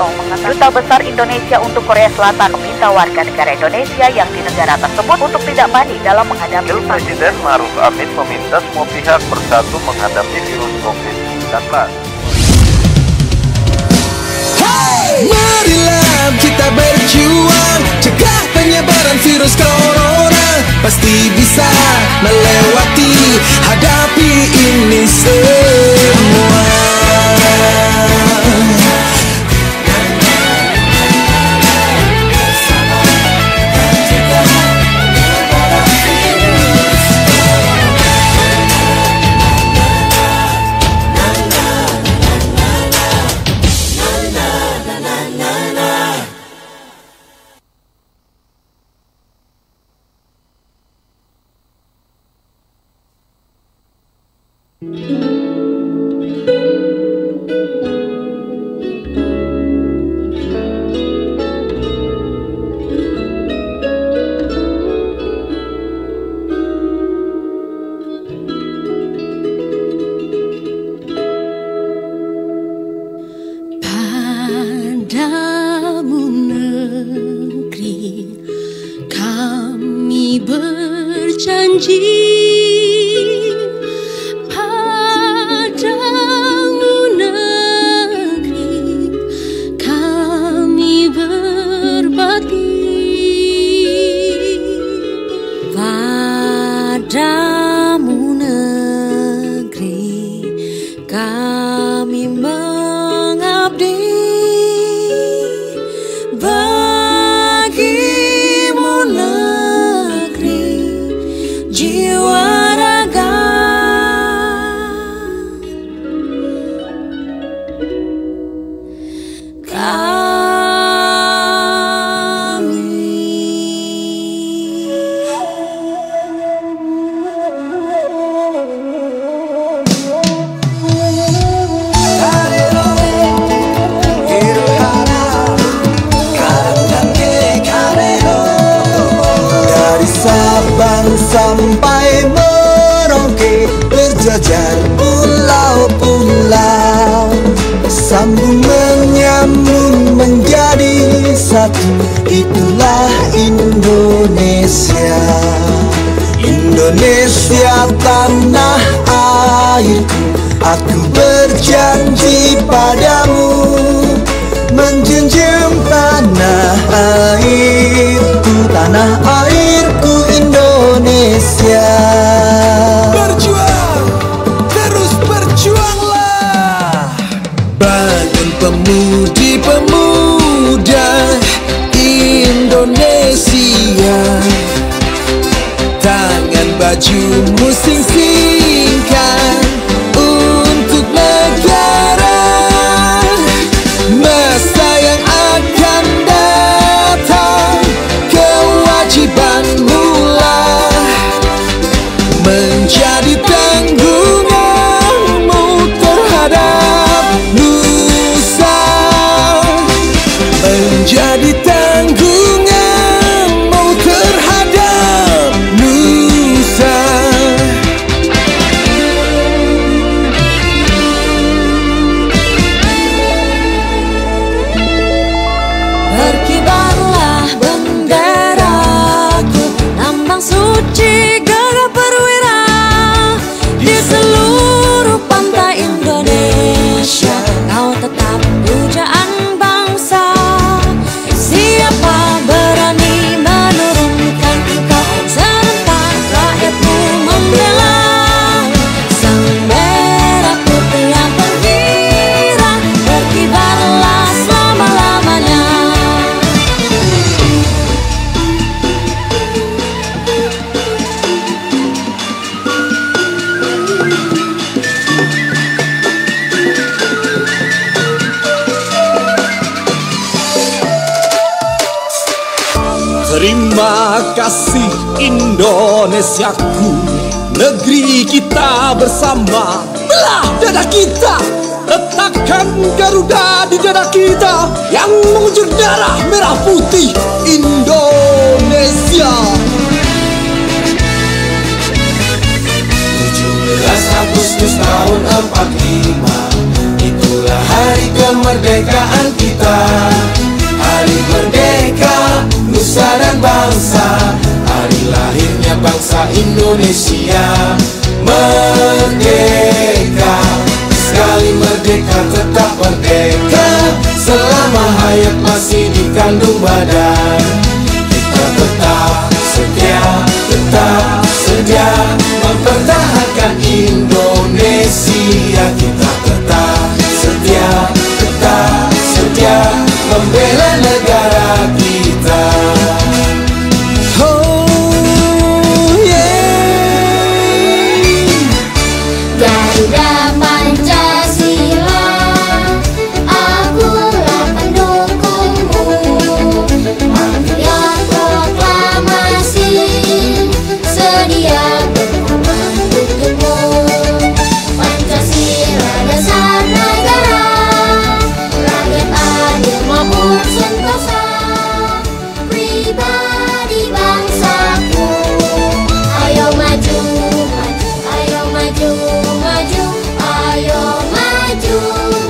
Wiranto mengatakan Duta Besar Indonesia untuk Korea Selatan meminta warga negara Indonesia yang di negara tersebut untuk tidak panik dalam menghadapi Presiden Ma'ruf Amin meminta semua pihak bersatu menghadapi virus COVID-19. Marilah kita berjuang cegah penyebaran virus corona. Pasti bisa melewati, hadapi ini semua. Padamu negeri kami berjanji, padamu negeri kami berbakti, padamu negeri kami mengabdi. Bagimu negeri jiwa raga, sampai Merauke, berjajar pulau-pulau, sambung menyambung menjadi satu. Itulah Indonesia, Indonesia tanah airku. Aku berjanji padamu menjunjung tanah airku, tanah airku Indonesia. Berjuang, terus berjuanglah. Bangun pemudi-pemuda Indonesia, tangan bajumu sing-singkan untuk negara. Masa yang akan datang, kewajibanmu lah menjadi tanggunganmu terhadap nusa, menjadi tanggunganmu terhadap nusa. berkibarlah benderaku, lambang suci gagah perwira di seluruh pantai Indonesia. Kau tetap pujaan bangsa, siapa berani menurunkan engkau? Serentak rakyatmu membela sang merah putih yang tergirang, berkibarlah selama-lamanya. Terima kasih Indonesiaku, negeri kita bersama. Belah dada kita, letakkan Garuda di dada kita yang mengucur darah merah putih Indonesia. 17 Agustus tahun 45, itulah hari kemerdekaan kita. bangsa Indonesia. Merdeka, sekali merdeka tetap merdeka. Selama hayat masih dikandung badan, kita tetap sedia mempertahankan Indonesia. Kita tetap sedia membela negara kita. Garuda Pancasila, akulah pendukungmu. Patriot proklamasi, sedia berkorban untukmu. Pancasila dasar negara, rakyat adil makmur sentosa, pribadi bangsaku. Ayo maju, ayo maju, maju, ayo maju,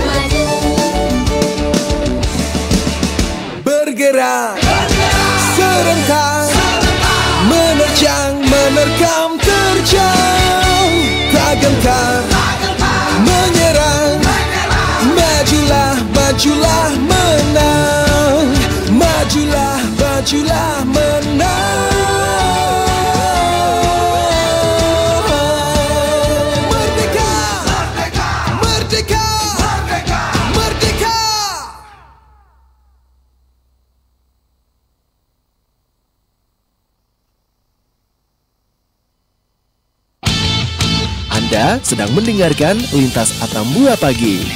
maju. Bergerak, serentak, menerjang, menerkam, terjang, tak gentar, menyerang, majulah, majulah, menang, majulah, majulah, menang. Merdeka, merdeka, merdeka. Anda sedang mendengarkan Lintas Atambua Pagi.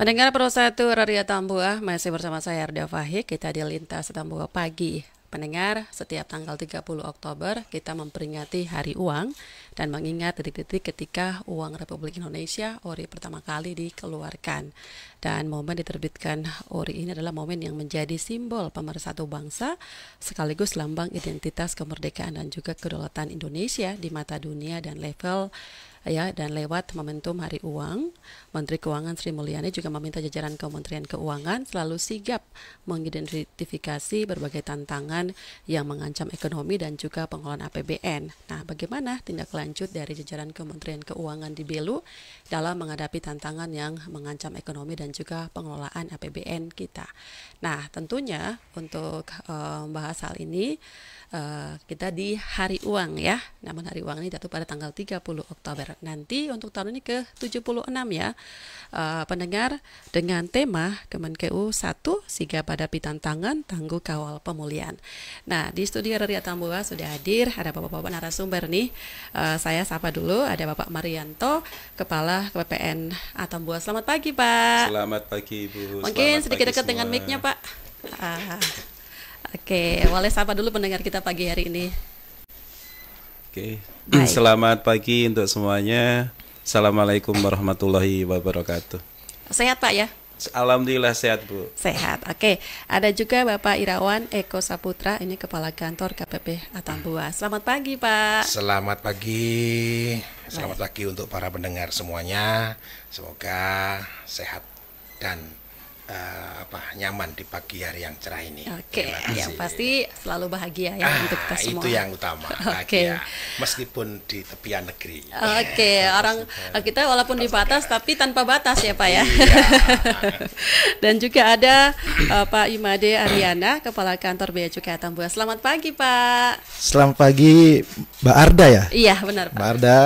Pendengar Pro 1 Radio Tambua, masih bersama saya Arda Fahik. Kita di Lintas Tambua Pagi. Pendengar, setiap tanggal 30 Oktober kita memperingati Hari Uang dan mengingat detik-detik ketika uang Republik Indonesia ORI pertama kali dikeluarkan. Dan momen diterbitkan ORI ini adalah momen yang menjadi simbol pemersatu bangsa sekaligus lambang identitas kemerdekaan dan juga kedaulatan Indonesia di mata dunia dan level dan lewat momentum Hari Uang, Menteri Keuangan Sri Mulyani juga meminta jajaran Kementerian Keuangan selalu sigap mengidentifikasi berbagai tantangan yang mengancam ekonomi dan juga pengelolaan APBN. Nah, bagaimana tindak lanjut dari jajaran Kementerian Keuangan di Belu dalam menghadapi tantangan yang mengancam ekonomi dan juga pengelolaan APBN kita? Nah, tentunya untuk membahas hal ini kita di Hari Uang ya. Namun Hari Uang ini jatuh pada tanggal 30 Oktober. Nanti untuk tahun ini ke-76 ya. Pendengar, dengan tema Kemenkeu 1 sigap hadapi tantangan, tangguh kawal pemulihan. Nah, di studio Radio Tambua sudah hadir ada bapak-bapak narasumber nih. Saya sapa dulu, ada Bapak Marianto, Kepala KPPN Atambua. Selamat pagi, Pak. Selamat pagi, Bu. Mungkin sedikit dekat dengan mic-nya, Pak. Oke, boleh sapa dulu pendengar kita pagi hari ini. Oke. Baik. Selamat pagi untuk semuanya. Assalamualaikum warahmatullahi wabarakatuh. Sehat, Pak ya? Alhamdulillah sehat, Bu. Sehat. Oke, ada juga Bapak Irawan Eko Saputra, ini Kepala Kantor KPP Atambua. Selamat pagi, Pak. Selamat pagi. Selamat pagi untuk para pendengar semuanya. Semoga sehat dan nyaman di pagi hari yang cerah ini. Oke, yang pasti selalu bahagia ya untuk kita semua. Itu yang utama. Bahagia, meskipun di tepian negeri. Oke, orang kita walaupun di batas tapi tanpa batas ya Pak ya. Dan juga ada Pak Imade Ariana, Kepala Kantor Bea Cukai Atambua. Selamat pagi Pak. Selamat pagi Mbak Arda ya. Iya benar Pak. Mbak Arda,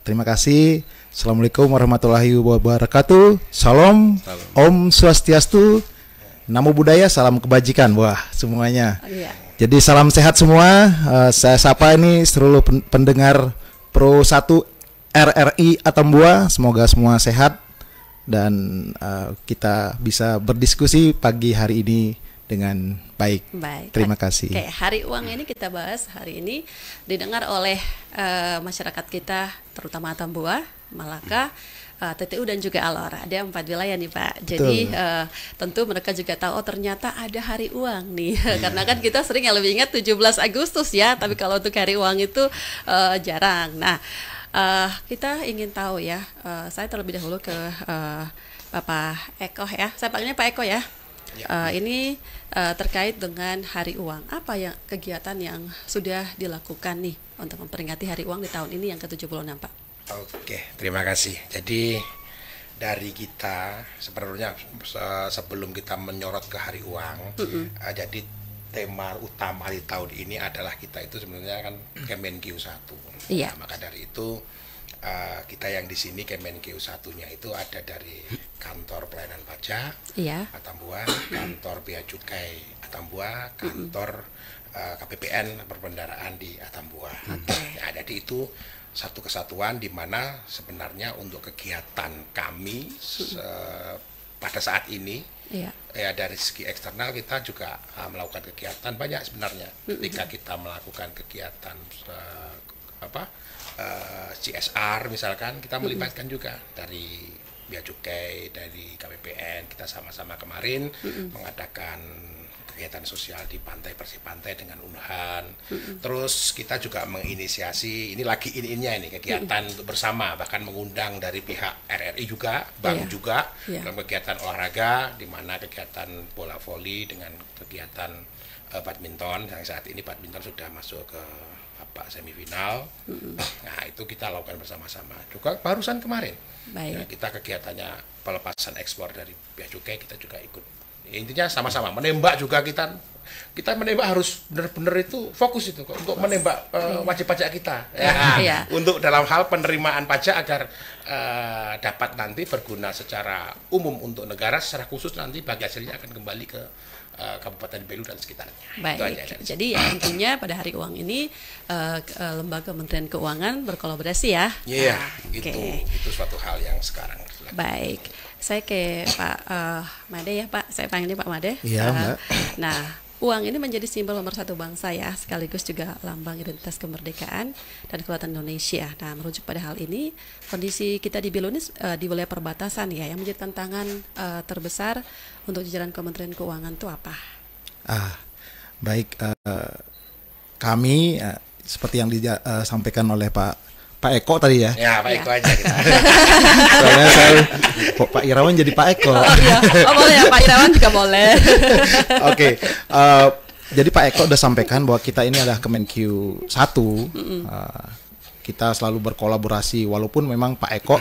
terima kasih. Assalamualaikum warahmatullahi wabarakatuh. Salam, Om Swastiastu, Namo Buddhaya, salam kebajikan. Wah, semuanya. Iya. Jadi salam sehat semua. Saya sapa ini seluruh pendengar Pro 1 RRI Atambua. Semoga semua sehat dan kita bisa berdiskusi pagi hari ini dengan baik. Terima kasih. Oke, Hari Uang ini kita bahas hari ini didengar oleh masyarakat kita, terutama Atambua, Malaka, TTU dan juga Alor. Ada 4 wilayah nih Pak. Jadi tentu mereka juga tahu ternyata ada Hari Uang nih. Karena kan kita sering yang lebih ingat 17 Agustus ya, tapi kalau untuk Hari Uang itu jarang. Nah, kita ingin tahu ya. Saya terlebih dahulu ke Bapak Eko ya. Saya panggilnya Pak Eko ya. Ini terkait dengan Hari Uang. Apa yang kegiatan yang sudah dilakukan nih untuk memperingati Hari Uang di tahun ini yang ke-76, Pak? Oke, terima kasih. Jadi dari kita sebenarnya sebelum kita menyorot ke Hari Uang, jadi tema utama di tahun ini adalah kita itu sebenarnya kan Kemenkeu 1. Iya. Maka dari itu kita yang di sini Kemenkeu 1-nya itu ada dari kantor pelayanan pajak Atambua, kantor bea cukai Atambua, kantor KPPN perbendaraan di Atambua. Nah, jadi itu satu kesatuan di mana sebenarnya untuk kegiatan kami pada saat ini ya dari segi eksternal kita juga melakukan kegiatan banyak sebenarnya. Ketika kita melakukan kegiatan CSR misalkan, kita melibatkan juga dari bea cukai, dari KPPN. Kita sama-sama kemarin mengadakan kegiatan sosial di pantai Bersih Pantai dengan Unhan. Terus kita juga menginisiasi, ini lagi ini kegiatan untuk bersama, bahkan mengundang dari pihak RRI juga, bank juga dalam kegiatan olahraga, di mana kegiatan bola voli dengan kegiatan badminton, yang saat ini badminton sudah masuk ke semifinal. Nah, itu kita lakukan bersama-sama. Juga barusan kemarin ya, kita kegiatannya pelepasan ekspor dari bea cukai, kita juga ikut. Intinya sama-sama menembak juga, kita menembak harus benar-benar itu fokus itu untuk menembak wajib pajak kita untuk dalam hal penerimaan pajak agar dapat nanti berguna secara umum untuk negara, secara khusus nanti bagi hasilnya akan kembali ke Kabupaten Belu dan sekitarnya. Baik, jadi ya intinya pada Hari Uang ini Lembaga Kementerian Keuangan berkolaborasi ya. Iya, itu suatu hal yang sekarang. Baik, saya ke Pak Made ya Pak, saya panggilnya Pak Made. Iya, Mbak. Nah, uang ini menjadi simbol nomor satu bangsa ya, sekaligus juga lambang identitas kemerdekaan dan kekuatan Indonesia. Nah, merujuk pada hal ini, kondisi kita di Belu ini di wilayah perbatasan ya, yang menjadi tantangan terbesar untuk jajaran Kementerian Keuangan itu apa? Baik, kami seperti yang disampaikan oleh Pak Eko tadi ya. Ya, Pak Eko aja kita. Soalnya saya Pak Irawan jadi Pak Eko. Boleh ya, Pak Irawan juga boleh. Oke. Jadi Pak Eko udah sampaikan bahwa kita ini adalah Kemenkeu 1. Kita selalu berkolaborasi walaupun memang Pak Eko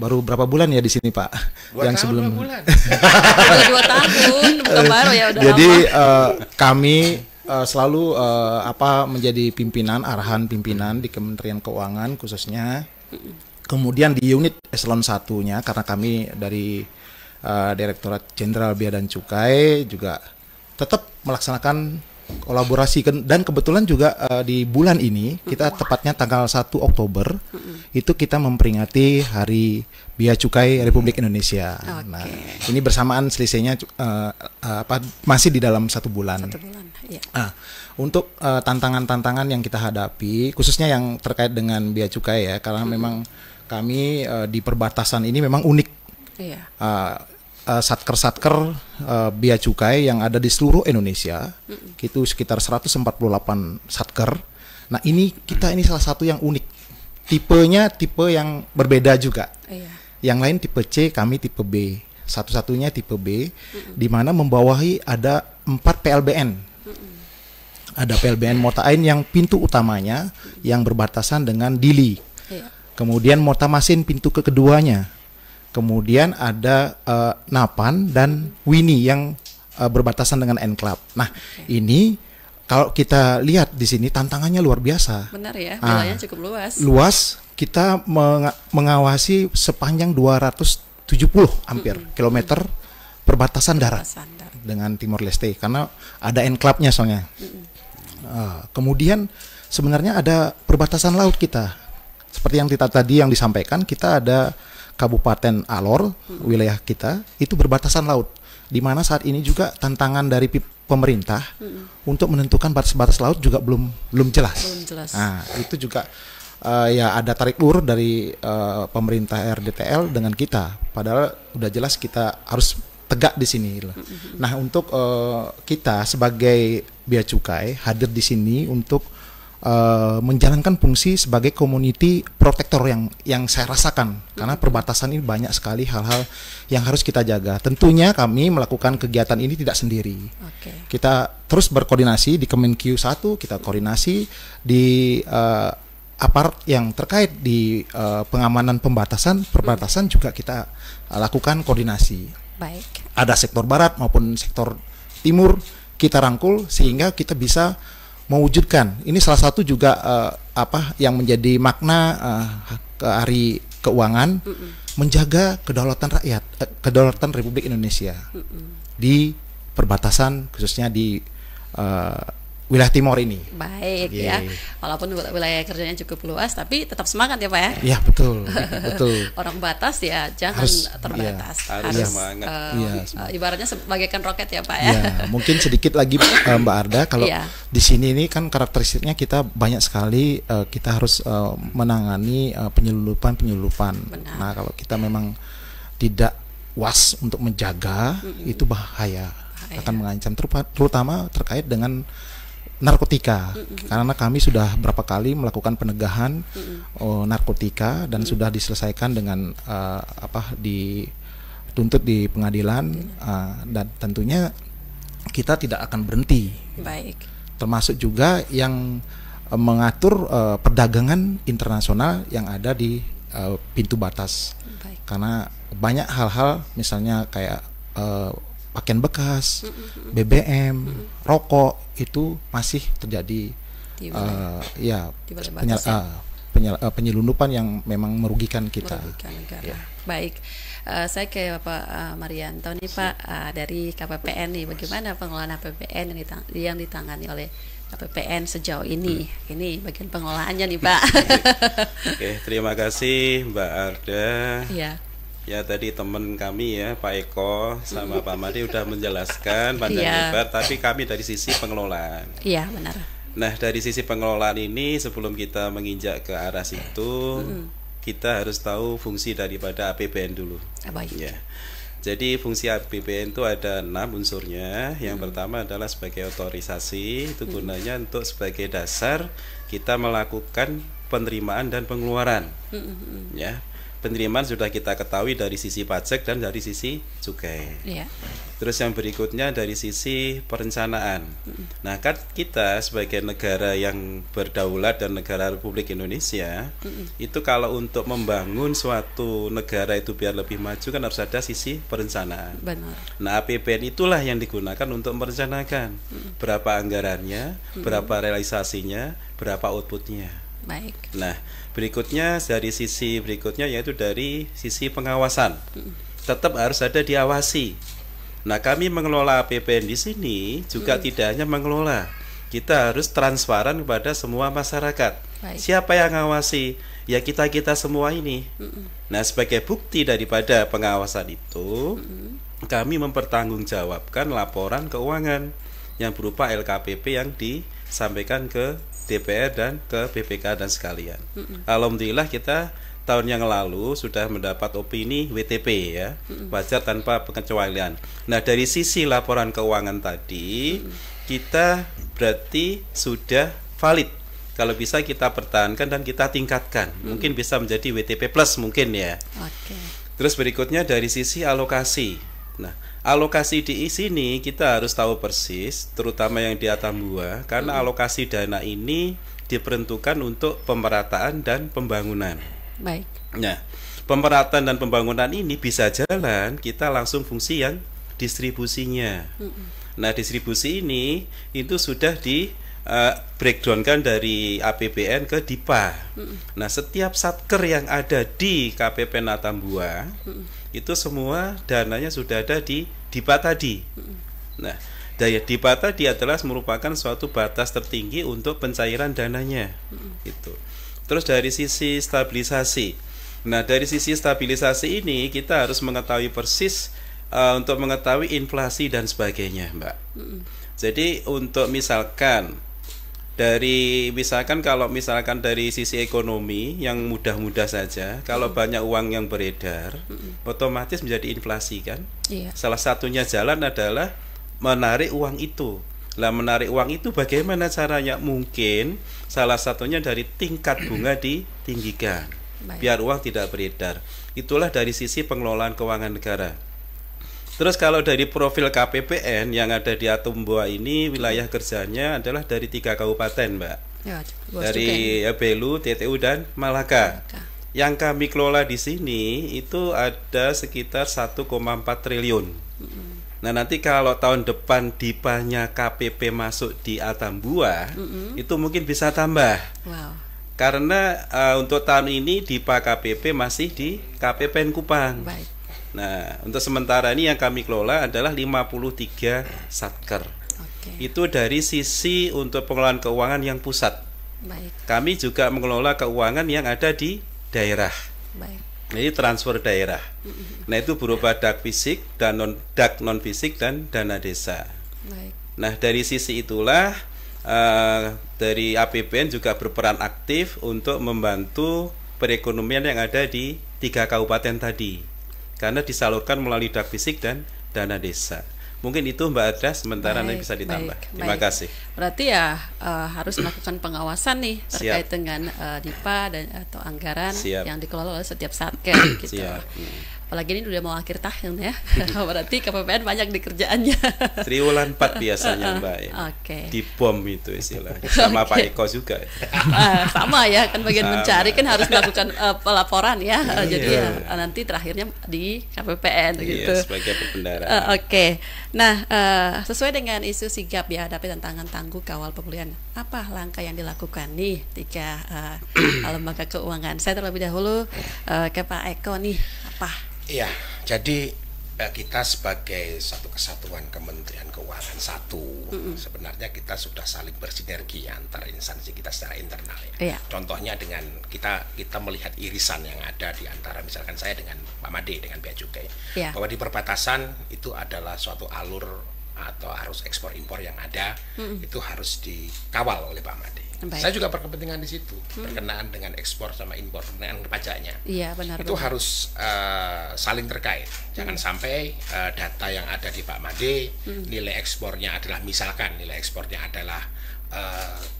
baru berapa bulan ya di sini Pak? 2 tahun. Udah 2 tahun, bukan baru ya, udah jadi lama. Kami selalu menjadi pimpinan, arahan pimpinan di Kementerian Keuangan khususnya. Kemudian di unit eselon 1-nya karena kami dari Direktorat Jenderal Bea dan Cukai juga tetap melaksanakan kolaborasi dan kebetulan juga di bulan ini kita tepatnya tanggal 1 Oktober itu kita memperingati Hari Bea Cukai Republik Indonesia. Nah, ini bersamaan selisihnya masih di dalam 1 bulan. Untuk tantangan-tantangan yang kita hadapi, khususnya yang terkait dengan bea cukai ya, karena memang kami di perbatasan ini memang unik. Satker-satker bea cukai yang ada di seluruh Indonesia itu sekitar 148 satker. Nah, kita ini salah satu yang unik. Tipenya tipe yang berbeda juga. Yang lain tipe C, kami tipe B. Satu-satunya tipe B, di mana membawahi ada 4 PLBN. Ada PLBN Mota Ain yang pintu utamanya yang berbatasan dengan Dili. Kemudian Mota Masin pintu keduanya. Kemudian ada Napan dan Wini yang berbatasan dengan Enclave. Nah, ini kalau kita lihat di sini tantangannya luar biasa. Benar ya, wilayahnya cukup luas. Luas, kita mengawasi sepanjang 270 hampir kilometer perbatasan darat dengan Timor Leste karena ada enclave-nya soalnya. Kemudian sebenarnya ada perbatasan laut kita. Seperti yang tadi yang disampaikan, kita ada Kabupaten Alor, wilayah kita itu berbatasan laut, di mana saat ini juga tantangan dari pemerintah untuk menentukan batas-batas laut juga belum jelas. Nah, itu juga ya ada tarik ulur dari pemerintah RDTL dengan kita, padahal udah jelas kita harus tegak di sini. Nah, untuk kita sebagai bea cukai hadir di sini untuk menjalankan fungsi sebagai community faktor-faktor yang saya rasakan, karena perbatasan ini banyak sekali hal-hal yang harus kita jaga. Tentunya kami melakukan kegiatan ini tidak sendiri. Kita terus berkoordinasi di Kemenq 1, kita koordinasi di aparat yang terkait di pengamanan perbatasan juga kita lakukan koordinasi. Baik. Ada sektor barat maupun sektor timur kita rangkul sehingga kita bisa mewujudkan. Ini salah satu juga yang menjadi makna Hari Keuangan, menjaga kedaulatan rakyat, kedaulatan Republik Indonesia di perbatasan, khususnya di wilayah timur ini. Baik ya, walaupun wilayah kerjanya cukup luas, tapi tetap semangat ya Pak ya. Iya betul, betul. Orang batas ya jangan terbatas. Harus semangat. Ibaratnya sebagaikan roket ya Pak ya. Ya, mungkin sedikit lagi Mbak Arda, kalau di sini ini kan karakteristiknya kita banyak sekali kita harus menangani penyelundupan. Nah kalau kita memang tidak was untuk menjaga, itu bahaya. Akan mengancam, terutama terkait dengan narkotika, karena kami sudah berapa kali melakukan penegahan narkotika dan sudah diselesaikan dengan dituntut di pengadilan, dan tentunya kita tidak akan berhenti. Baik. Termasuk juga yang mengatur perdagangan internasional yang ada di pintu batas. Baik. Karena banyak hal-hal misalnya kayak pakaian bekas, BBM, rokok itu masih terjadi penyelundupan yang memang merugikan kita. Baik, saya ke Pak Marianto nih Pak, dari KPPN nih, bagaimana pengelolaan APBN yang ditangani oleh KPPN sejauh ini? Ini bagian pengelolaannya nih Pak. Oke, terima kasih Mbak Arda. Iya. Ya tadi teman kami ya Pak Eko sama Pak Madi udah menjelaskan panjang lebar, tapi kami dari sisi pengelolaan. Iya benar. Nah dari sisi pengelolaan ini, sebelum kita menginjak ke arah situ, kita harus tahu fungsi daripada APBN dulu. Baik. Ya. Jadi fungsi APBN itu ada 6 unsurnya. Yang pertama adalah sebagai otorisasi, itu gunanya untuk sebagai dasar kita melakukan penerimaan dan pengeluaran. Ya. Penerimaan sudah kita ketahui dari sisi pajak dan dari sisi cukai. Terus yang berikutnya dari sisi perencanaan. Nah kan kita sebagai negara yang berdaulat dan negara Republik Indonesia, itu kalau untuk membangun suatu negara itu biar lebih maju kan harus ada sisi perencanaan. Benar. Nah APBN itulah yang digunakan untuk merencanakan berapa anggarannya, berapa realisasinya, berapa outputnya. Baik. Nah, berikutnya dari sisi berikutnya yaitu dari sisi pengawasan. Tetap harus ada diawasi. Nah, kami mengelola APBN di sini juga tidak hanya mengelola. Kita harus transparan kepada semua masyarakat. Baik. Siapa yang ngawasi? Ya kita-kita semua ini. Nah, sebagai bukti daripada pengawasan itu, kami mempertanggungjawabkan laporan keuangan yang berupa LKPP yang disampaikan ke DPR dan ke BPK dan sekalian. Alhamdulillah kita tahun yang lalu sudah mendapat opini WTP ya, wajar tanpa pengecualian. Nah dari sisi laporan keuangan tadi kita berarti sudah valid. Kalau bisa kita pertahankan dan kita tingkatkan, mungkin bisa menjadi WTP plus mungkin ya. Terus berikutnya dari sisi alokasi. Nah alokasi di sini kita harus tahu persis, terutama yang di Atambua, karena alokasi dana ini diperuntukkan untuk pemerataan dan pembangunan. Baik. Nah, pemerataan dan pembangunan ini bisa jalan, kita langsung fungsi yang distribusinya. Nah, distribusi ini itu sudah di breakdown-kan dari APBN ke DIPA. Nah, setiap satker yang ada di KPPN Atambua itu semua dananya sudah ada di DIPA tadi. Nah, daya DIPA tadi adalah merupakan suatu batas tertinggi untuk pencairan dananya. Itu. Terus dari sisi stabilisasi. Nah, dari sisi stabilisasi ini kita harus mengetahui persis untuk mengetahui inflasi dan sebagainya, Mbak. Jadi untuk misalkan kalau misalkan dari sisi ekonomi yang mudah-mudah saja, kalau banyak uang yang beredar, otomatis menjadi inflasi kan. Salah satunya jalan adalah menarik uang itu. Lah menarik uang itu bagaimana caranya? Mungkin salah satunya dari tingkat bunga ditinggikan. biar uang tidak beredar. Itulah dari sisi pengelolaan keuangan negara. Terus kalau dari profil KPPN yang ada di Atambua ini, wilayah kerjanya adalah dari 3 kabupaten, Mbak. Ya, dari Belu, TTU dan Malaka. Yang kami kelola di sini itu ada sekitar 1,4 triliun. Nah, nanti kalau tahun depan DIPA-nya KPP masuk di Atambua, itu mungkin bisa tambah. Wow. Karena untuk tahun ini DIPA KPP masih di KPPN Kupang. Baik. Nah, untuk sementara ini yang kami kelola adalah 53 satker. Itu dari sisi untuk pengelolaan keuangan yang pusat. Baik. Kami juga mengelola keuangan yang ada di daerah. Baik. Ini transfer daerah. Nah, itu berupa dak fisik dan dak non fisik dan dana desa. Baik. Nah, dari sisi itulah dari APBN juga berperan aktif untuk membantu perekonomian yang ada di 3 kabupaten tadi, karena disalurkan melalui dak fisik dan dana desa. Mungkin itu Mbak Arda, sementara nanti bisa ditambah. Terima kasih. Berarti ya harus melakukan pengawasan nih terkait dengan DIPA dan atau anggaran yang dikelola oleh setiap satker gitu. Apalagi ini udah mau akhir tahun ya. Berarti KPPN banyak di kerjaannya. Triwulan 4 biasanya Mbak. Di bom itu istilahnya. Sama Pak Eko juga. Sama ya, kan bagian mencari kan harus melakukan pelaporan ya. Jadi nanti terakhirnya di KPPN gitu. Sebagai pembendaraan. Nah, sesuai dengan isu sigap dihadapi tantangan tangguh kawal pemulihan, apa langkah yang dilakukan nih 3 lembaga keuangan? Saya terlebih dahulu ke Pak Eko nih, apa? Iya, jadi kita sebagai satu kesatuan Kementerian Keuangan sebenarnya kita sudah saling bersinergi antar instansi kita secara internal ya. Contohnya dengan kita melihat irisan yang ada di antara misalkan saya dengan Pak Made dengan Bea Cukai, bahwa di perbatasan itu adalah suatu alur atau arus ekspor impor yang ada, itu harus dikawal oleh Pak Made. Saya juga berkepentingan di situ, berkenaan dengan ekspor sama impor, dengan pajaknya. Iya, benar. Itu harus saling terkait. Jangan sampai data yang ada di Pak Made, nilai ekspornya adalah misalkan nilai ekspornya adalah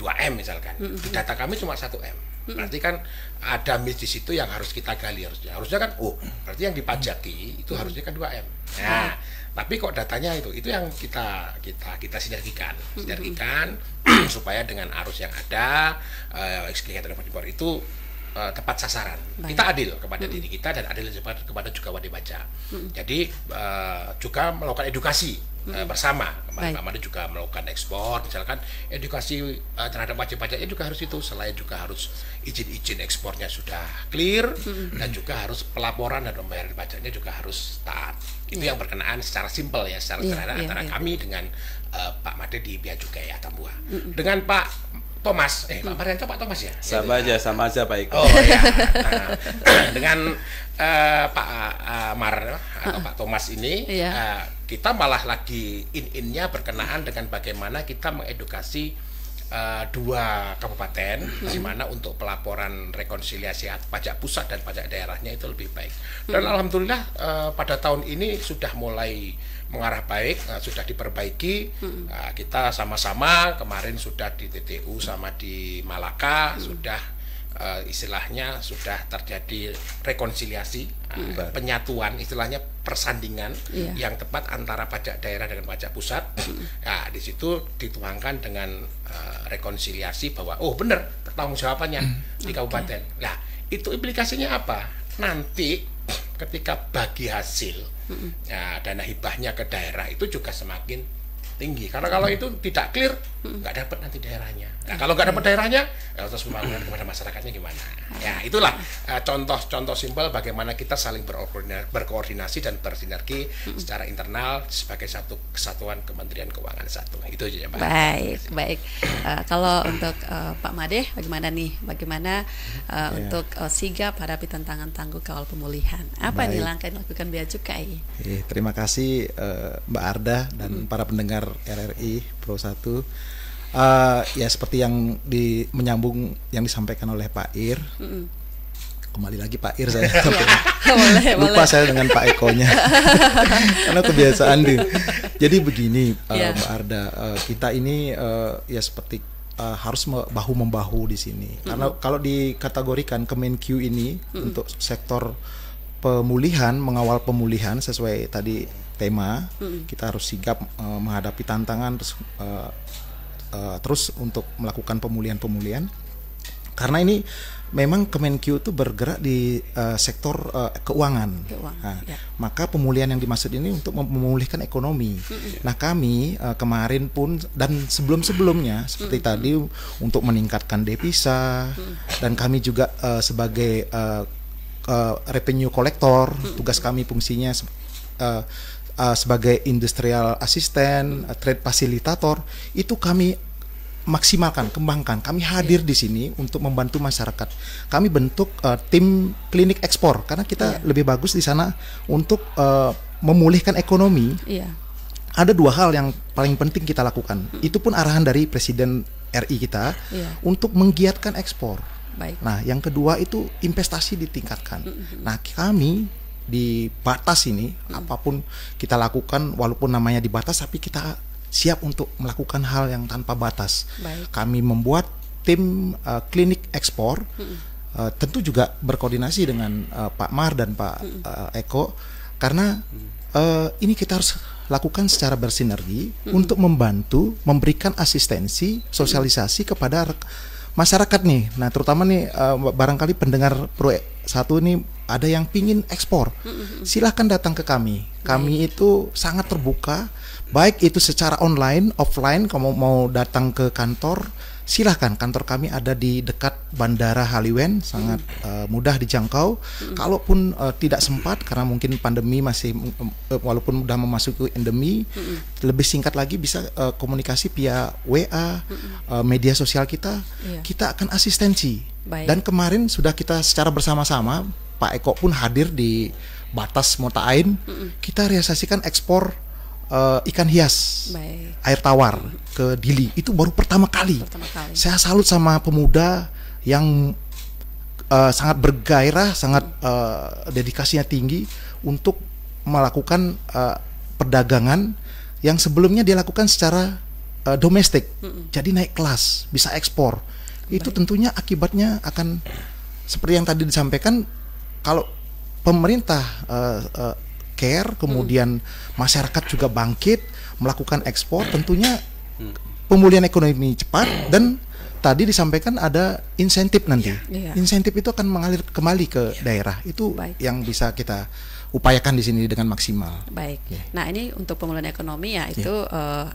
2M misalkan. Di data kami cuma 1M. Berarti kan ada miss di situ yang harus kita gali harusnya kan berarti yang dipajaki itu harusnya kan 2M. Nah, tapi kok datanya itu yang kita sinergikan supaya dengan arus yang ada kegiatan impor itu tepat sasaran. Kita adil kepada diri kita dan adil kepada juga wajib pajak. Jadi juga melakukan edukasi bersama. Kemarin Pak Made juga melakukan ekspor, misalkan edukasi terhadap wajib pajaknya juga harus itu. Selain juga harus izin ekspornya sudah clear dan juga harus pelaporan dan pembayaran pajaknya juga harus taat. Itu yang berkenaan secara simpel ya, secara sederhana antara kami dengan Pak Made di Bea Cukai Atambua. Dengan Pak Thomas, Pak Marianto, Pak Thomas ya? Sama aja Pak Eko. Oh ya. Dengan Pak Amar atau Pak Thomas ini, kita malah lagi in-innya berkenaan dengan bagaimana kita mengedukasi 2 kabupaten, di mana untuk pelaporan rekonsiliasi pajak pusat dan pajak daerahnya itu lebih baik. Dan alhamdulillah pada tahun ini sudah mulai mengarah baik, sudah diperbaiki. Kita sama-sama kemarin sudah di TTU sama di Malaka sudah istilahnya sudah terjadi rekonsiliasi, penyatuan, istilahnya persandingan yang tepat antara pajak daerah dengan pajak pusat. Nah, di situ dituangkan dengan rekonsiliasi bahwa benar pertanggungjawabannya di kabupaten. Nah, itu implikasinya apa? Nanti ketika bagi hasil dana hibahnya ke daerah itu juga semakin tinggi, karena kalau itu tidak clear nggak dapat nanti daerahnya. Nah, kalau nggak dapat daerahnya terus pembangunan kepada masyarakatnya gimana? Ya, itulah contoh simpel bagaimana kita saling berkoordinasi dan bersinergi secara internal sebagai satu kesatuan Kementerian Keuangan satu. Itu aja Pak. Baik. Kalau untuk Pak Made bagaimana nih? Bagaimana untuk sigap hadapi tantangan tangguh kawal pemulihan? Apa nih langkah yang dilakukan Bea Cukai? Terima kasih Mbak Arda dan para pendengar RRI Pro 1. Ya seperti yang menyambung yang disampaikan oleh Pak Ir. Kembali lagi Pak Ir saya. Lupa saya dengan Pak Ekonya. Karena kebiasaan deh. Jadi begini Mbak Arda, kita ini ya seperti harus bahu membahu di sini. Karena kalau dikategorikan Kemenq ini untuk sektor pemulihan, mengawal pemulihan sesuai tadi tema, kita harus sigap menghadapi tantangan terus untuk melakukan pemulihan. Karena ini memang Kemenq itu bergerak di sektor keuangan. Nah, maka pemulihan yang dimaksud ini untuk memulihkan ekonomi. Nah, kami kemarin pun dan sebelum-sebelumnya seperti tadi untuk meningkatkan devisa, dan kami juga sebagai revenue collector, tugas kami fungsinya sebagai industrial assistant, trade facilitator, itu kami maksimalkan, kembangkan. Kami hadir di sini untuk membantu masyarakat. Kami bentuk tim klinik ekspor karena kita lebih bagus di sana untuk memulihkan ekonomi. Ada 2 hal yang paling penting kita lakukan. Itu pun arahan dari Presiden RI kita untuk menggiatkan ekspor. Nah, yang kedua itu investasi ditingkatkan. Nah, kami di batas ini apapun kita lakukan, walaupun namanya di batas, tapi kita siap untuk melakukan hal yang tanpa batas. Kami membuat tim klinik ekspor, tentu juga berkoordinasi dengan Pak Mar dan Pak Eko, karena ini kita harus lakukan secara bersinergi untuk membantu memberikan asistensi sosialisasi kepada masyarakat nih. Nah, terutama nih barangkali pendengar Pro 1 ini ada yang pingin ekspor, silahkan datang ke kami. Kami itu sangat terbuka, baik itu secara online, offline. Kalau mau datang ke kantor, silahkan. Kantor kami ada di dekat Bandara Halywen, sangat mudah dijangkau. Kalaupun tidak sempat karena mungkin pandemi masih, walaupun udah memasuki endemi, lebih singkat lagi bisa komunikasi via WA, media sosial kita. Kita akan asistensi. Dan kemarin sudah kita secara bersama-sama, Pak Eko pun hadir di batas Mota Ain. Kita realisasikan ekspor ikan hias, air tawar ke Dili. Itu baru pertama kali. Saya salut sama pemuda yang sangat bergairah, sangat dedikasinya tinggi untuk melakukan perdagangan yang sebelumnya dia lakukan secara domestik. Jadi naik kelas, bisa ekspor. Itu tentunya akibatnya akan seperti yang tadi disampaikan, kalau pemerintah care, kemudian masyarakat juga bangkit melakukan ekspor, tentunya pemulihan ekonomi cepat. Dan tadi disampaikan ada insentif nanti. Insentif itu akan mengalir kembali ke daerah. Itu yang bisa kita upayakan di sini dengan maksimal. Nah, ini untuk pemulihan ekonomi ya, itu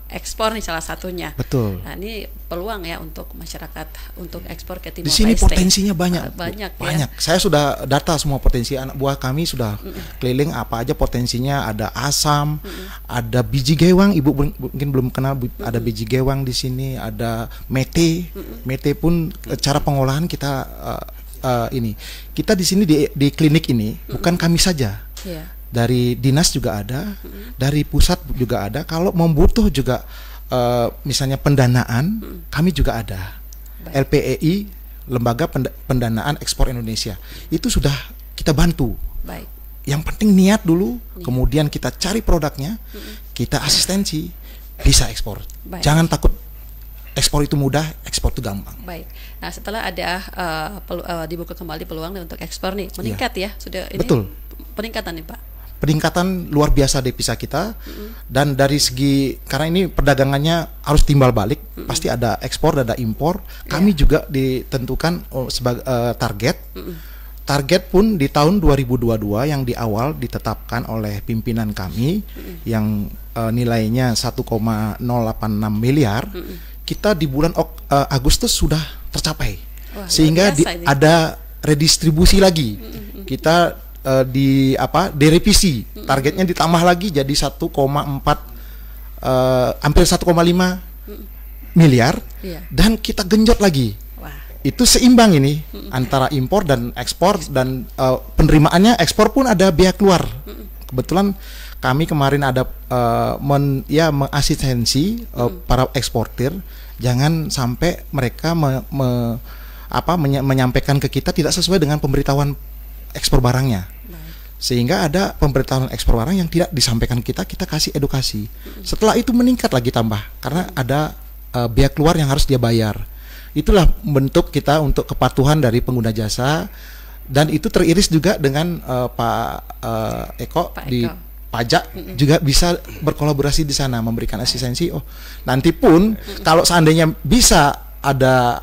ekspor nih salah satunya. Betul. Nah, ini peluang ya untuk masyarakat untuk ekspor ke Timor Leste. Di sini potensinya banyak. Banyak. Saya sudah data semua potensi, anak buah kami sudah keliling apa aja potensinya. Ada asam, ada biji gewang. Ibu mungkin belum kenal, ada biji gewang di sini. Ada mete. Mete pun cara pengolahan kita ini. Kita di sini di klinik ini bukan kami saja. Dari dinas juga ada, dari pusat juga ada. Kalau membutuh juga misalnya pendanaan, kami juga ada. LPEI, Lembaga Pendanaan Ekspor Indonesia, itu sudah kita bantu. Yang penting niat dulu, kemudian kita cari produknya, kita asistensi, bisa ekspor. Jangan takut. Ekspor itu mudah, ekspor itu gampang. Nah, setelah ada dibuka kembali peluang untuk ekspor nih, meningkat ya sudah ini. Betul. Peningkatan nih Pak. Peningkatan luar biasa devisa kita. Dan dari segi, karena ini perdagangannya harus timbal balik, pasti ada ekspor, ada impor. Kami juga ditentukan sebagai target. Target pun di tahun 2022 yang di awal ditetapkan oleh pimpinan kami, yang nilainya 1,086 miliar. Kita di bulan Agustus sudah tercapai. Sehingga ada redistribusi lagi. Kita direvisi, targetnya ditambah lagi jadi 1,4 hampir 1,5 miliar. Dan kita genjot lagi. Itu seimbang ini antara impor dan ekspor, dan penerimaannya ekspor pun ada biaya keluar. Kebetulan kami kemarin ada mengasistensi para eksportir, jangan sampai mereka menyampaikan ke kita tidak sesuai dengan pemberitahuan ekspor barangnya. Sehingga ada pemberitahuan ekspor barang yang tidak disampaikan kita kasih edukasi. Setelah itu meningkat lagi tambah, karena ada biaya keluar yang harus dia bayar. itulah bentuk kita untuk kepatuhan dari pengguna jasa, dan itu teriris juga dengan Pak Eko di pajak juga bisa berkolaborasi di sana, memberikan asistensi. Oh, nanti pun kalau seandainya bisa ada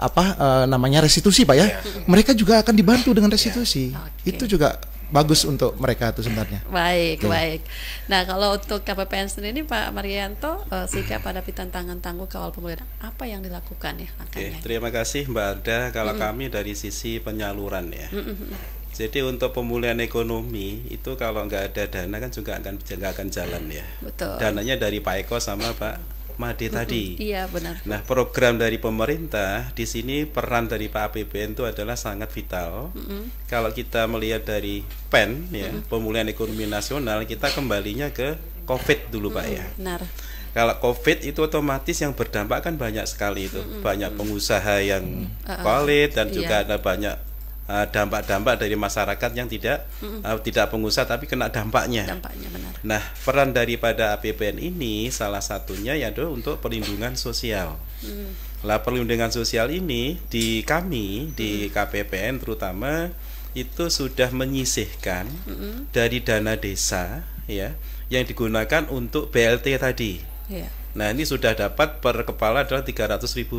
namanya restitusi, Pak ya, mereka juga akan dibantu dengan restitusi. Itu juga bagus untuk mereka itu sebenarnya. Baik. Nah, kalau untuk KPPN sendiri Pak Marianto, sikap hadapi tantangan tangguh kawal pemulihan, apa yang dilakukan ya langkahnya? Terima kasih Mbak Arda. Kalau kami dari sisi penyaluran ya. Jadi untuk pemulihan ekonomi itu kalau nggak ada dana kan juga nggak akan jalan ya. Betul. Dananya dari Pak Eko sama Pak Made tadi. Iya, benar. Nah, program dari pemerintah di sini peran dari Pak APBN itu adalah sangat vital. Kalau kita melihat dari PEN ya, pemulihan ekonomi nasional, kita kembalinya ke COVID dulu Pak ya. Benar. Kalau COVID itu otomatis yang berdampak kan banyak sekali itu. Banyak pengusaha yang valid dan juga ada banyak dampak-dampak dari masyarakat yang tidak pengusaha tapi kena dampaknya. Benar. Nah, peran daripada APBN ini salah satunya yaitu untuk perlindungan sosial. Lah, perlindungan sosial ini di kami di KPPN terutama itu sudah menyisihkan dari dana desa ya yang digunakan untuk BLT tadi. Nah, ini sudah dapat per kepala adalah Rp300.000.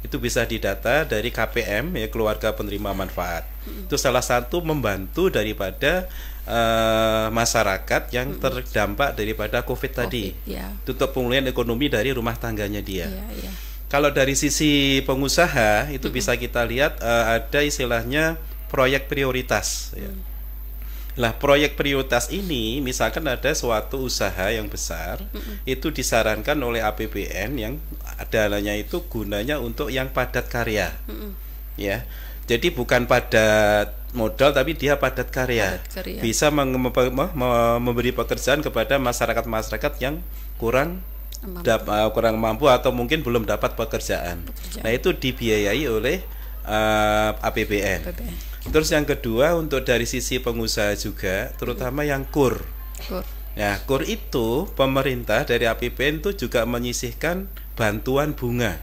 Itu bisa didata dari KPM ya, keluarga penerima manfaat. Itu salah satu membantu daripada masyarakat yang terdampak daripada COVID tadi. Untuk pemulihan ekonomi dari rumah tangganya dia. Kalau dari sisi pengusaha itu bisa kita lihat ada istilahnya proyek prioritas ya. Lah, proyek prioritas ini misalkan ada suatu usaha yang besar, itu disarankan oleh APBN yang dananya itu gunanya untuk yang padat karya. Ya. Jadi bukan padat modal tapi dia padat karya. Bisa memberi pekerjaan kepada masyarakat-masyarakat yang kurang mampu atau mungkin belum dapat pekerjaan. Nah, itu dibiayai oleh APBN. Terus yang kedua untuk dari sisi pengusaha juga, terutama yang KUR. Ya, KUR itu pemerintah dari APBN itu juga menyisihkan bantuan bunga.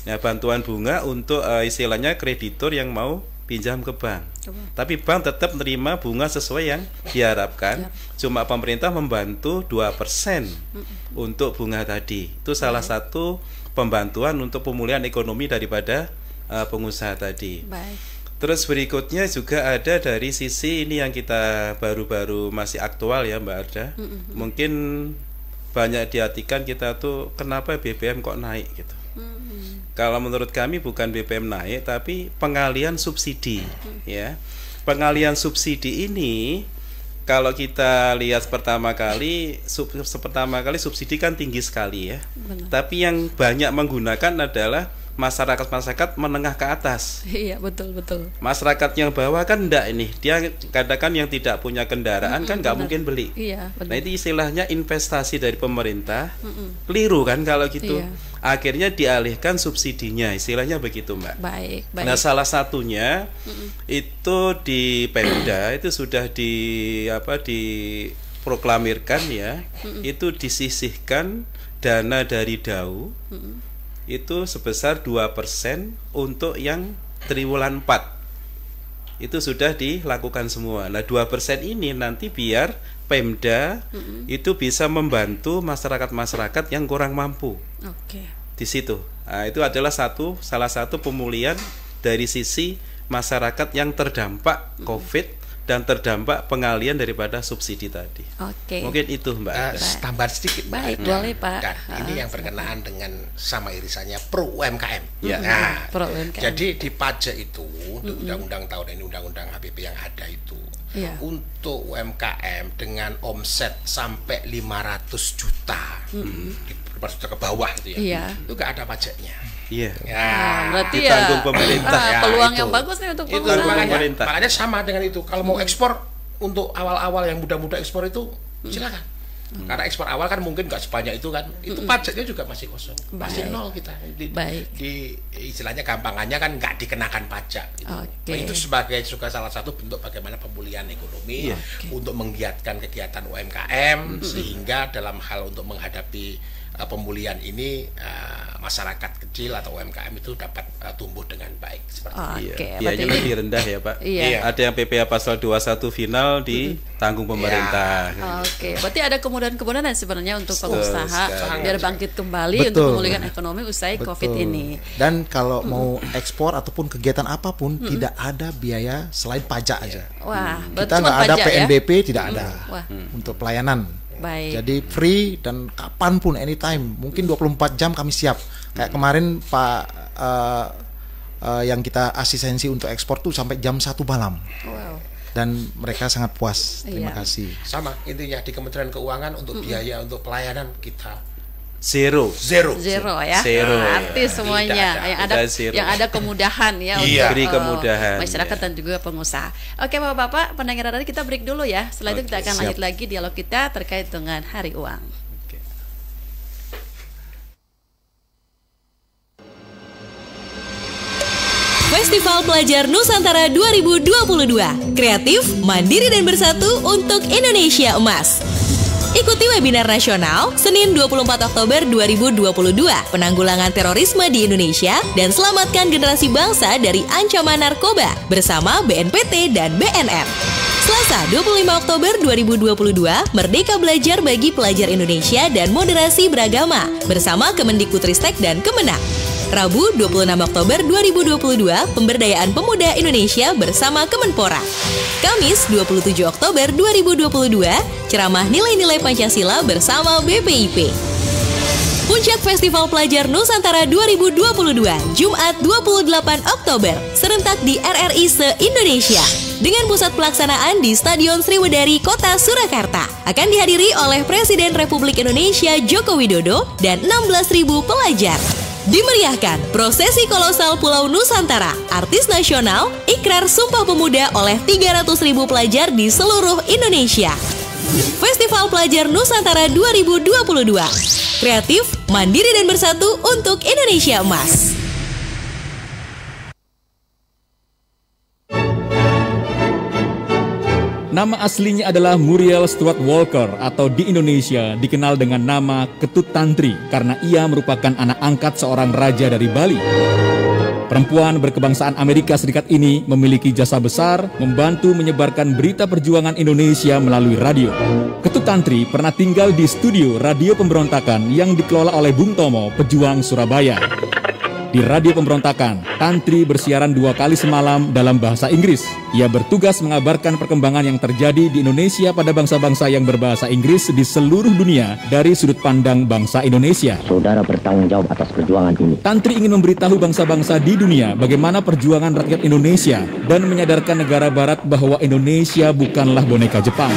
Ya, bantuan bunga untuk istilahnya kreditur yang mau pinjam ke bank. Tapi bank tetap menerima bunga sesuai yang diharapkan. Cuma pemerintah membantu 2% untuk bunga tadi. Itu salah satu pembantuan untuk pemulihan ekonomi daripada pengusaha tadi. Terus berikutnya juga ada dari sisi ini yang kita baru-baru masih aktual ya Mbak Arda. Mungkin banyak diartikan kita tuh kenapa BBM kok naik gitu. Kalau menurut kami bukan BBM naik tapi pengalian subsidi ya. Pengalian subsidi ini kalau kita lihat pertama kali subsidi kan tinggi sekali ya. Tapi yang banyak menggunakan adalah masyarakat menengah ke atas. Iya, betul. Masyarakat yang bawah kan enggak ini. Dia katakan yang tidak punya kendaraan kan nggak mungkin beli. Nah, itu istilahnya investasi dari pemerintah. Keliru kan kalau gitu. Akhirnya dialihkan subsidinya, istilahnya begitu, Mbak. Baik. Nah, salah satunya itu di Pemda itu sudah diproklamirkan ya. Itu disisihkan dana dari DAU. Itu sebesar 2% untuk yang triwulan 4. Itu sudah dilakukan semua. Nah, 2% ini nanti biar Pemda itu bisa membantu masyarakat-masyarakat yang kurang mampu. Di situ. Nah, itu adalah salah satu pemulihan dari sisi masyarakat yang terdampak COVID dan terdampak pengalian daripada subsidi tadi. Mungkin itu Mbak. Tambah sedikit. Baik, boleh Pak. Dan ini yang berkenaan dengan sama irisannya pro UMKM. Nah, pro UMKM. Jadi di pajak itu undang-undang tahun ini, undang-undang HPP yang ada itu untuk UMKM dengan omset sampai 500 juta ke bawah itu ya, itu nggak ada pajaknya. Berarti ditanggung pemerintah. Peluang yang bagus nih untuk pemerintah. Makanya sama dengan itu. Kalau mau ekspor untuk awal-awal yang muda-muda ekspor itu silakan. Karena ekspor awal kan mungkin nggak sebanyak itu kan. Itu pajaknya juga masih kosong, masih nol kita. Di istilahnya gampangannya kan nggak dikenakan pajak. Gitu. Itu sebagai juga salah satu bentuk bagaimana pemulihan ekonomi untuk menggiatkan kegiatan UMKM sehingga dalam hal untuk menghadapi pemulihan ini masyarakat kecil atau UMKM itu dapat tumbuh dengan baik seperti itu. Biayanya lebih rendah ya Pak. Iya. Ada yang PPh pasal 21 final ditanggung pemerintah. Oke, berarti ada kemudahan-kemudahan sebenarnya untuk pengusaha biar bangkit kembali Betul. untuk memulihkan ekonomi usai COVID ini. Dan kalau mau ekspor ataupun kegiatan apapun tidak ada biaya selain pajak aja. Wah, Kita cuma nggak ada pajak ya? PNBP, tidak ada Wah. untuk pelayanan. Baik. Jadi free dan kapanpun, anytime, mungkin 24 jam kami siap. Kayak kemarin Pak yang kita asistensi untuk ekspor tuh sampai jam 1 malam. Wow. Dan mereka sangat puas. Terima kasih. Sama intinya di Kementerian Keuangan untuk biaya untuk pelayanan kita Zero ya. Zero. Artis semuanya yang ada kemudahan ya untuk beri kemudahan masyarakat dan juga pengusaha. Oke Bapak-bapak, pendengar tadi kita break dulu ya. Setelah itu kita akan lanjut lagi dialog kita terkait dengan Hari Uang. Festival Pelajar Nusantara 2022. Kreatif, mandiri dan bersatu untuk Indonesia Emas. Ikuti webinar nasional Senin 24 Oktober 2022, penanggulangan terorisme di Indonesia dan selamatkan generasi bangsa dari ancaman narkoba bersama BNPT dan BNN. Selasa 25 Oktober 2022, Merdeka Belajar bagi pelajar Indonesia dan moderasi beragama bersama Kemendikbudristek dan Kemenak. Rabu 26 Oktober 2022, Pemberdayaan Pemuda Indonesia bersama Kemenpora. Kamis 27 Oktober 2022, Ceramah Nilai-Nilai Pancasila bersama BPIP. Puncak Festival Pelajar Nusantara 2022, Jumat 28 Oktober, serentak di RRI se-Indonesia. Dengan pusat pelaksanaan di Stadion Sriwedari, Kota Surakarta. Akan dihadiri oleh Presiden Republik Indonesia Joko Widodo dan 16.000 pelajar. Dimeriahkan prosesi kolosal Pulau Nusantara, artis nasional, ikrar Sumpah Pemuda oleh 300.000 pelajar di seluruh Indonesia. Festival Pelajar Nusantara 2022. Kreatif, mandiri dan bersatu untuk Indonesia Emas. Nama aslinya adalah Muriel Stuart Walker atau di Indonesia dikenal dengan nama Ketut Tantri karena ia merupakan anak angkat seorang raja dari Bali. Perempuan berkebangsaan Amerika Serikat ini memiliki jasa besar membantu menyebarkan berita perjuangan Indonesia melalui radio. Ketut Tantri pernah tinggal di studio Radio Pemberontakan yang dikelola oleh Bung Tomo, pejuang Surabaya. Di Radio Pemberontakan, Tantri bersiaran 2 kali semalam dalam bahasa Inggris. Ia bertugas mengabarkan perkembangan yang terjadi di Indonesia pada bangsa-bangsa yang berbahasa Inggris di seluruh dunia dari sudut pandang bangsa Indonesia. Saudara bertanggung jawab atas perjuangan ini. Tantri ingin memberitahu bangsa-bangsa di dunia bagaimana perjuangan rakyat Indonesia dan menyadarkan negara barat bahwa Indonesia bukanlah boneka Jepang.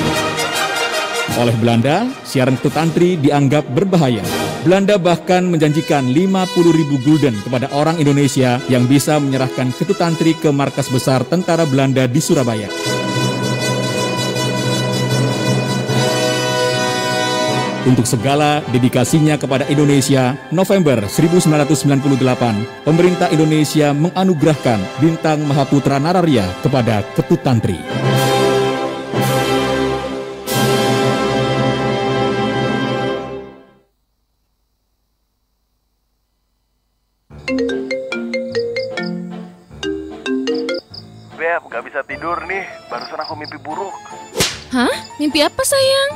Oleh Belanda, siaran Ketut Tantri dianggap berbahaya. Belanda bahkan menjanjikan 50.000 gulden kepada orang Indonesia yang bisa menyerahkan Ketut Tantri ke markas besar tentara Belanda di Surabaya. Untuk segala dedikasinya kepada Indonesia, November 1998, pemerintah Indonesia menganugerahkan Bintang Mahaputra Nararya kepada Ketut Tantri. Beb, gak bisa tidur nih. Barusan aku mimpi buruk. Hah? Mimpi apa sayang?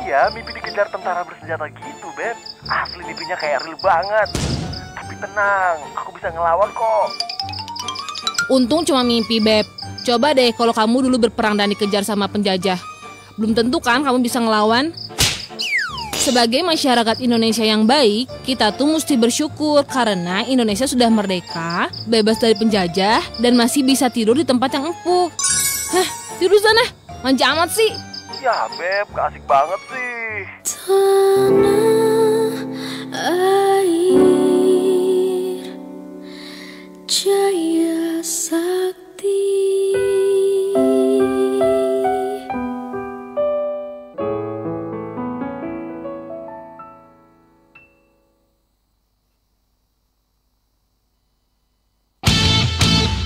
Iya, mimpi dikejar tentara bersenjata gitu, Beb. Asli mimpinya kayak real banget. Tapi tenang, aku bisa ngelawan kok. Untung cuma mimpi, Beb. Coba deh kalau kamu dulu berperang dan dikejar sama penjajah. Belum tentu kan kamu bisa ngelawan. Sebagai masyarakat Indonesia yang baik, kita tuh mesti bersyukur karena Indonesia sudah merdeka, bebas dari penjajah, dan masih bisa tidur di tempat yang empuk. Hah, tidur sana, manja amat sih. Ya, Beb, gak asik banget sih. Tanah air Jaya Sakti.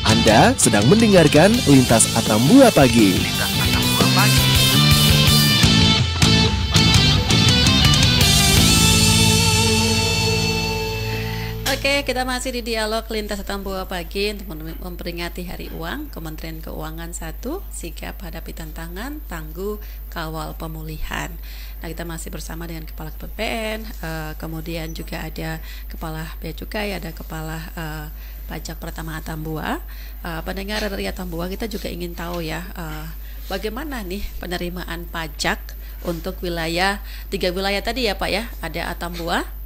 Anda sedang mendengarkan Lintas Atambua Pagi. kita masih di dialog Lintas Tambua Pagi untuk memperingati Hari Uang. Kementerian Keuangan 1, sigap hadapi tantangan, tangguh kawal pemulihan. Nah, kita masih bersama dengan Kepala KPPN, kemudian juga ada Kepala Bea Cukai, ada Kepala Pajak Pratama Atambua. Pendengar dari Atambua, kita juga ingin tahu ya, bagaimana nih penerimaan pajak untuk wilayah 3 wilayah tadi ya Pak ya, ada Atambua.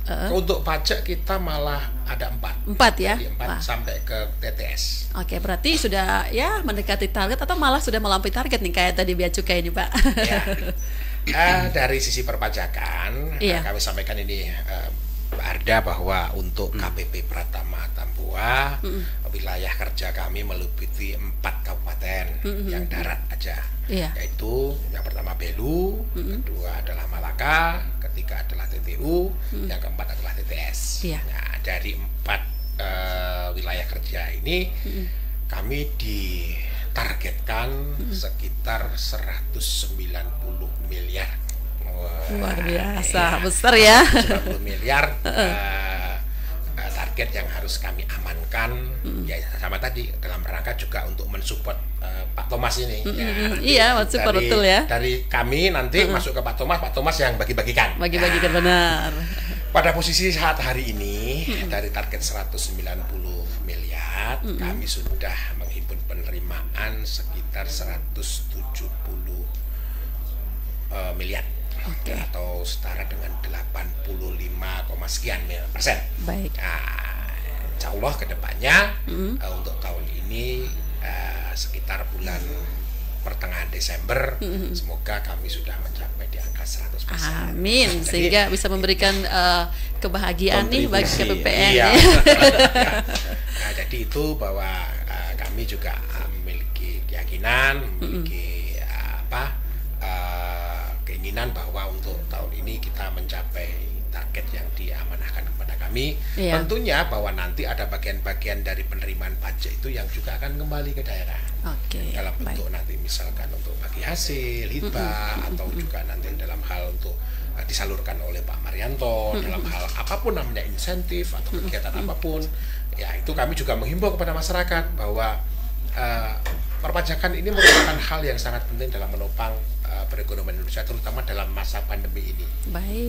Untuk pajak kita malah ada 4 ya? Jadi 4 sampai ke TTS. Oke, berarti sudah ya mendekati target atau malah sudah melampaui target nih kayak tadi Bea Cukai ini Pak? Ya. Dari sisi perpajakan, kami sampaikan ini Mbak Arda bahwa untuk KPP Pratama Atambua, wilayah kerja kami meliputi 4 kabupaten yang darat aja. Yaitu yang pertama Belu, kedua adalah Malaka, ketiga adalah TTU, yang keempat adalah TTS. Nah, dari 4 wilayah kerja ini kami ditargetkan sekitar 190 miliar. Luar biasa, besar ya. 90 miliar target yang harus kami amankan. Ya sama tadi dalam rangka juga untuk mensupport Pak Thomas ini. Iya, mensupport betul ya. Dari kami nanti masuk ke Pak Thomas yang bagi-bagikan. Bagi-bagikan benar. Pada posisi saat hari ini dari target 190 miliar, kami sudah menghimpun penerimaan sekitar 170 miliar. Atau setara dengan 85, sekian persen. Baik. Nah, insya Allah kedepannya untuk tahun ini sekitar bulan pertengahan Desember, semoga kami sudah mencapai di angka 100%. Amin. Sehingga bisa memberikan kebahagiaan nih bagi KPPN. Iya. Nah, jadi itu bahwa kami juga memiliki keyakinan, memiliki keinginan bahwa untuk tahun ini kita mencapai target yang diamanahkan kepada kami. Tentunya bahwa nanti ada bagian-bagian dari penerimaan pajak itu yang juga akan kembali ke daerah. Dalam bentuk nanti misalkan untuk bagi hasil, hibah, atau juga nanti dalam hal untuk disalurkan oleh Pak Marianto, dalam hal apapun namanya insentif atau kegiatan apapun. Ya, itu kami juga menghimbau kepada masyarakat bahwa perpajakan ini merupakan hal yang sangat penting dalam menopang perekonomian Indonesia, terutama dalam masa pandemi ini.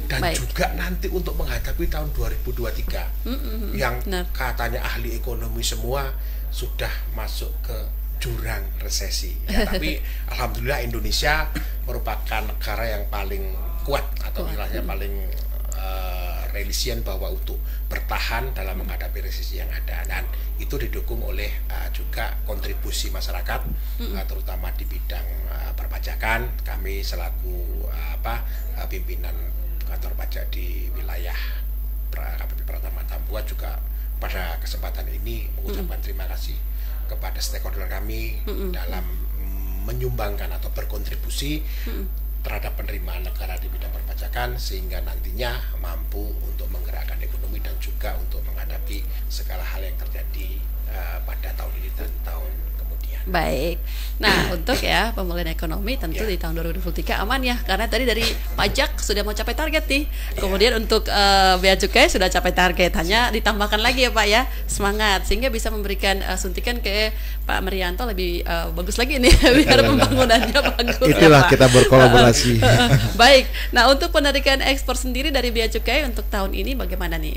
Dan juga nanti untuk menghadapi tahun 2023 yang katanya ahli ekonomi semua sudah masuk ke jurang resesi. Ya, tapi alhamdulillah Indonesia merupakan negara yang paling kuat atau istilahnya paling resilient bahwa untuk bertahan dalam menghadapi resesi yang ada, dan itu didukung oleh juga kontribusi masyarakat, terutama di bidang perpajakan. Kami selaku pimpinan kantor pajak di wilayah KPP Pratama Atambua juga pada kesempatan ini mengucapkan terima kasih kepada stakeholder kami dalam menyumbangkan atau berkontribusi terhadap penerimaan negara di bidang perpajakan, sehingga nantinya mampu untuk menggerakkan ekonomi dan juga untuk menghadapi segala hal yang terjadi pada tahun ini dan tahun kemudian. Baik. Nah, untuk ya pemulihan ekonomi tentu di tahun 2023 aman ya, karena tadi dari pajak sudah mau capai target nih. Kemudian untuk Bea Cukai sudah capai target, hanya ditambahkan lagi ya Pak ya, semangat sehingga bisa memberikan suntikan ke Pak Marianto lebih bagus lagi nih biar pembangunannya bagus. Itulah ya, kita berkolaborasi. Baik. Nah, untuk penarikan ekspor sendiri dari Bea Cukai untuk tahun ini bagaimana nih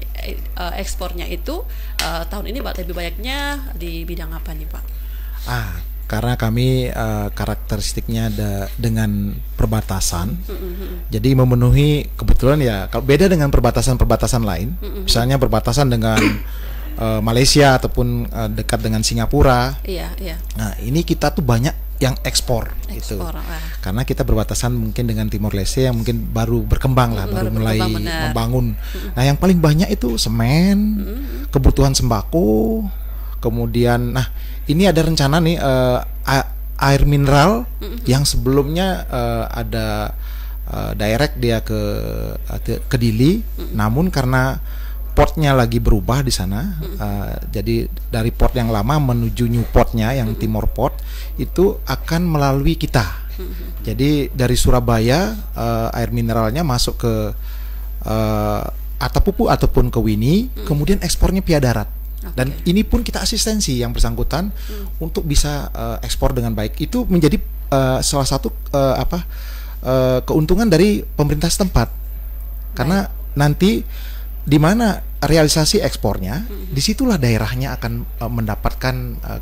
ekspornya itu tahun ini lebih banyaknya di bidang apa nih Pak? Karena kami karakteristiknya dengan perbatasan, jadi memenuhi kebetulan ya. Kalau beda dengan perbatasan-perbatasan lain, misalnya perbatasan dengan Malaysia ataupun dekat dengan Singapura. Nah, ini kita tuh banyak yang ekspor gitu. Karena kita berbatasan mungkin dengan Timor Leste yang mungkin baru berkembang lah, baru mulai membangun. Nah, yang paling banyak itu semen, kebutuhan sembako, kemudian ini ada rencana nih air mineral yang sebelumnya ada direct dia ke Dili, namun karena portnya lagi berubah di sana, jadi dari port yang lama menuju new portnya yang Timor Port itu akan melalui kita. Jadi dari Surabaya air mineralnya masuk ke Atapupu ataupun ke Wini, kemudian ekspornya via darat. Dan ini pun kita asistensi yang bersangkutan untuk bisa ekspor dengan baik. Itu menjadi salah satu keuntungan dari pemerintah setempat. Karena nanti di mana realisasi ekspornya, disitulah daerahnya akan mendapatkan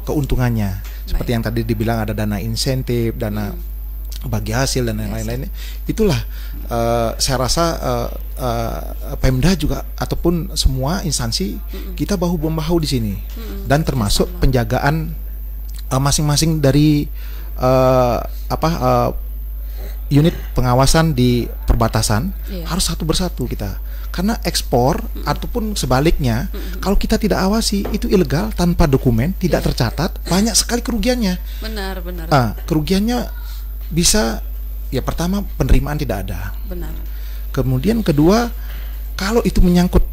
keuntungannya. Seperti yang tadi dibilang ada dana insentif, dana bagi hasil dan lain-lain. Itulah saya rasa Pemda juga ataupun semua instansi kita bahu-membahu di sini, dan termasuk penjagaan masing-masing dari unit pengawasan di perbatasan harus satu persatu kita. Karena ekspor ataupun sebaliknya, kalau kita tidak awasi itu ilegal tanpa dokumen, tidak tercatat, banyak sekali kerugiannya. Benar. Kerugiannya bisa, ya pertama penerimaan tidak ada. Benar. Kemudian kedua, kalau itu menyangkut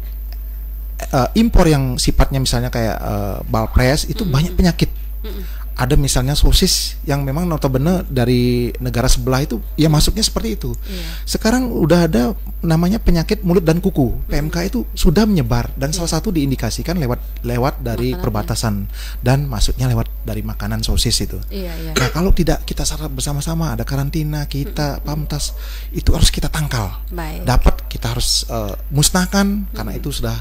impor yang sifatnya misalnya kayak balpres, itu banyak penyakit. Ada misalnya sosis yang memang notabene dari negara sebelah itu ya masuknya seperti itu. Sekarang udah ada namanya penyakit mulut dan kuku. PMK itu sudah menyebar dan salah satu diindikasikan lewat dari perbatasan dan masuknya lewat dari makanan sosis itu. Nah, kalau tidak kita sarap bersama-sama, ada karantina, kita Pamtas itu harus kita tangkal. Dapat kita harus musnahkan karena itu sudah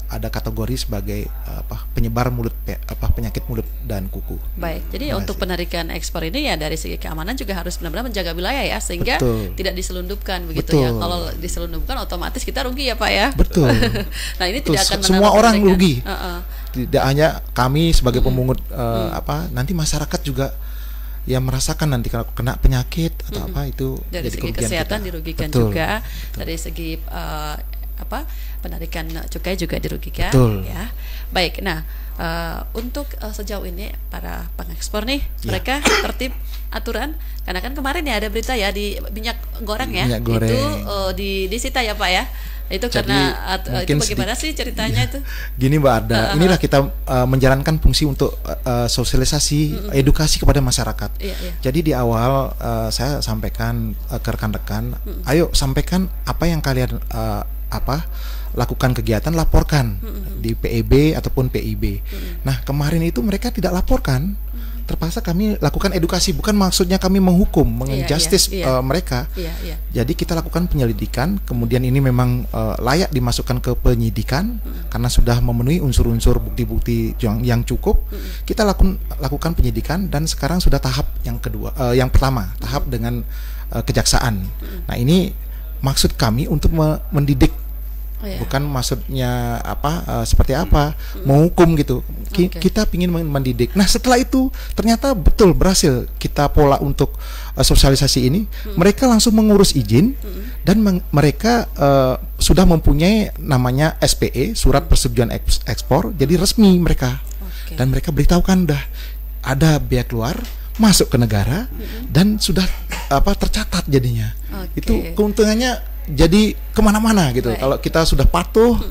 ada kategori sebagai penyebar penyakit mulut dan kuku. Baik, jadi untuk penarikan ekspor ini ya dari segi keamanan juga harus benar-benar menjaga wilayah ya, sehingga tidak diselundupkan begitu ya. Kalau diselundupkan otomatis kita rugi ya Pak ya. Betul. Nah ini tidak akan semua orang rugi. Tidak hanya kami sebagai pemungut nanti masyarakat juga yang merasakan nanti kalau kena penyakit atau itu dari jadi segi kesehatan kita dirugikan juga. Dari segi penarikan cukai juga dirugikan ya. Baik, nah untuk sejauh ini para pengekspor nih mereka tertib aturan, karena kan kemarin ya ada berita ya di minyak goreng ya, itu disita ya Pak ya. Itu jadi, karena itu bagaimana sih ceritanya itu? Gini Mbak Arda, inilah kita menjalankan fungsi untuk sosialisasi, edukasi kepada masyarakat. Jadi di awal saya sampaikan ke rekan-rekan, ayo sampaikan apa yang kalian lakukan kegiatan, laporkan di PEB ataupun PIB. Nah kemarin itu mereka tidak laporkan, terpaksa kami lakukan edukasi, bukan maksudnya kami menghukum, menginjustice mereka. Jadi kita lakukan penyelidikan, kemudian ini memang layak dimasukkan ke penyidikan karena sudah memenuhi unsur-unsur bukti-bukti yang cukup. Kita lakukan penyidikan dan sekarang sudah tahap yang kedua, yang pertama tahap dengan kejaksaan. Nah ini maksud kami untuk mendidik. Bukan maksudnya seperti apa menghukum gitu. Kita ingin mendidik. Nah setelah itu ternyata betul berhasil kita pola untuk sosialisasi ini. Mereka langsung mengurus izin dan mereka sudah mempunyai namanya SPE, surat persetujuan ekspor. Jadi resmi mereka dan mereka beritahukan dah ada biaya keluar masuk ke negara dan sudah tercatat jadinya. Itu keuntungannya jadi kemana-mana gitu. Kalau kita sudah patuh,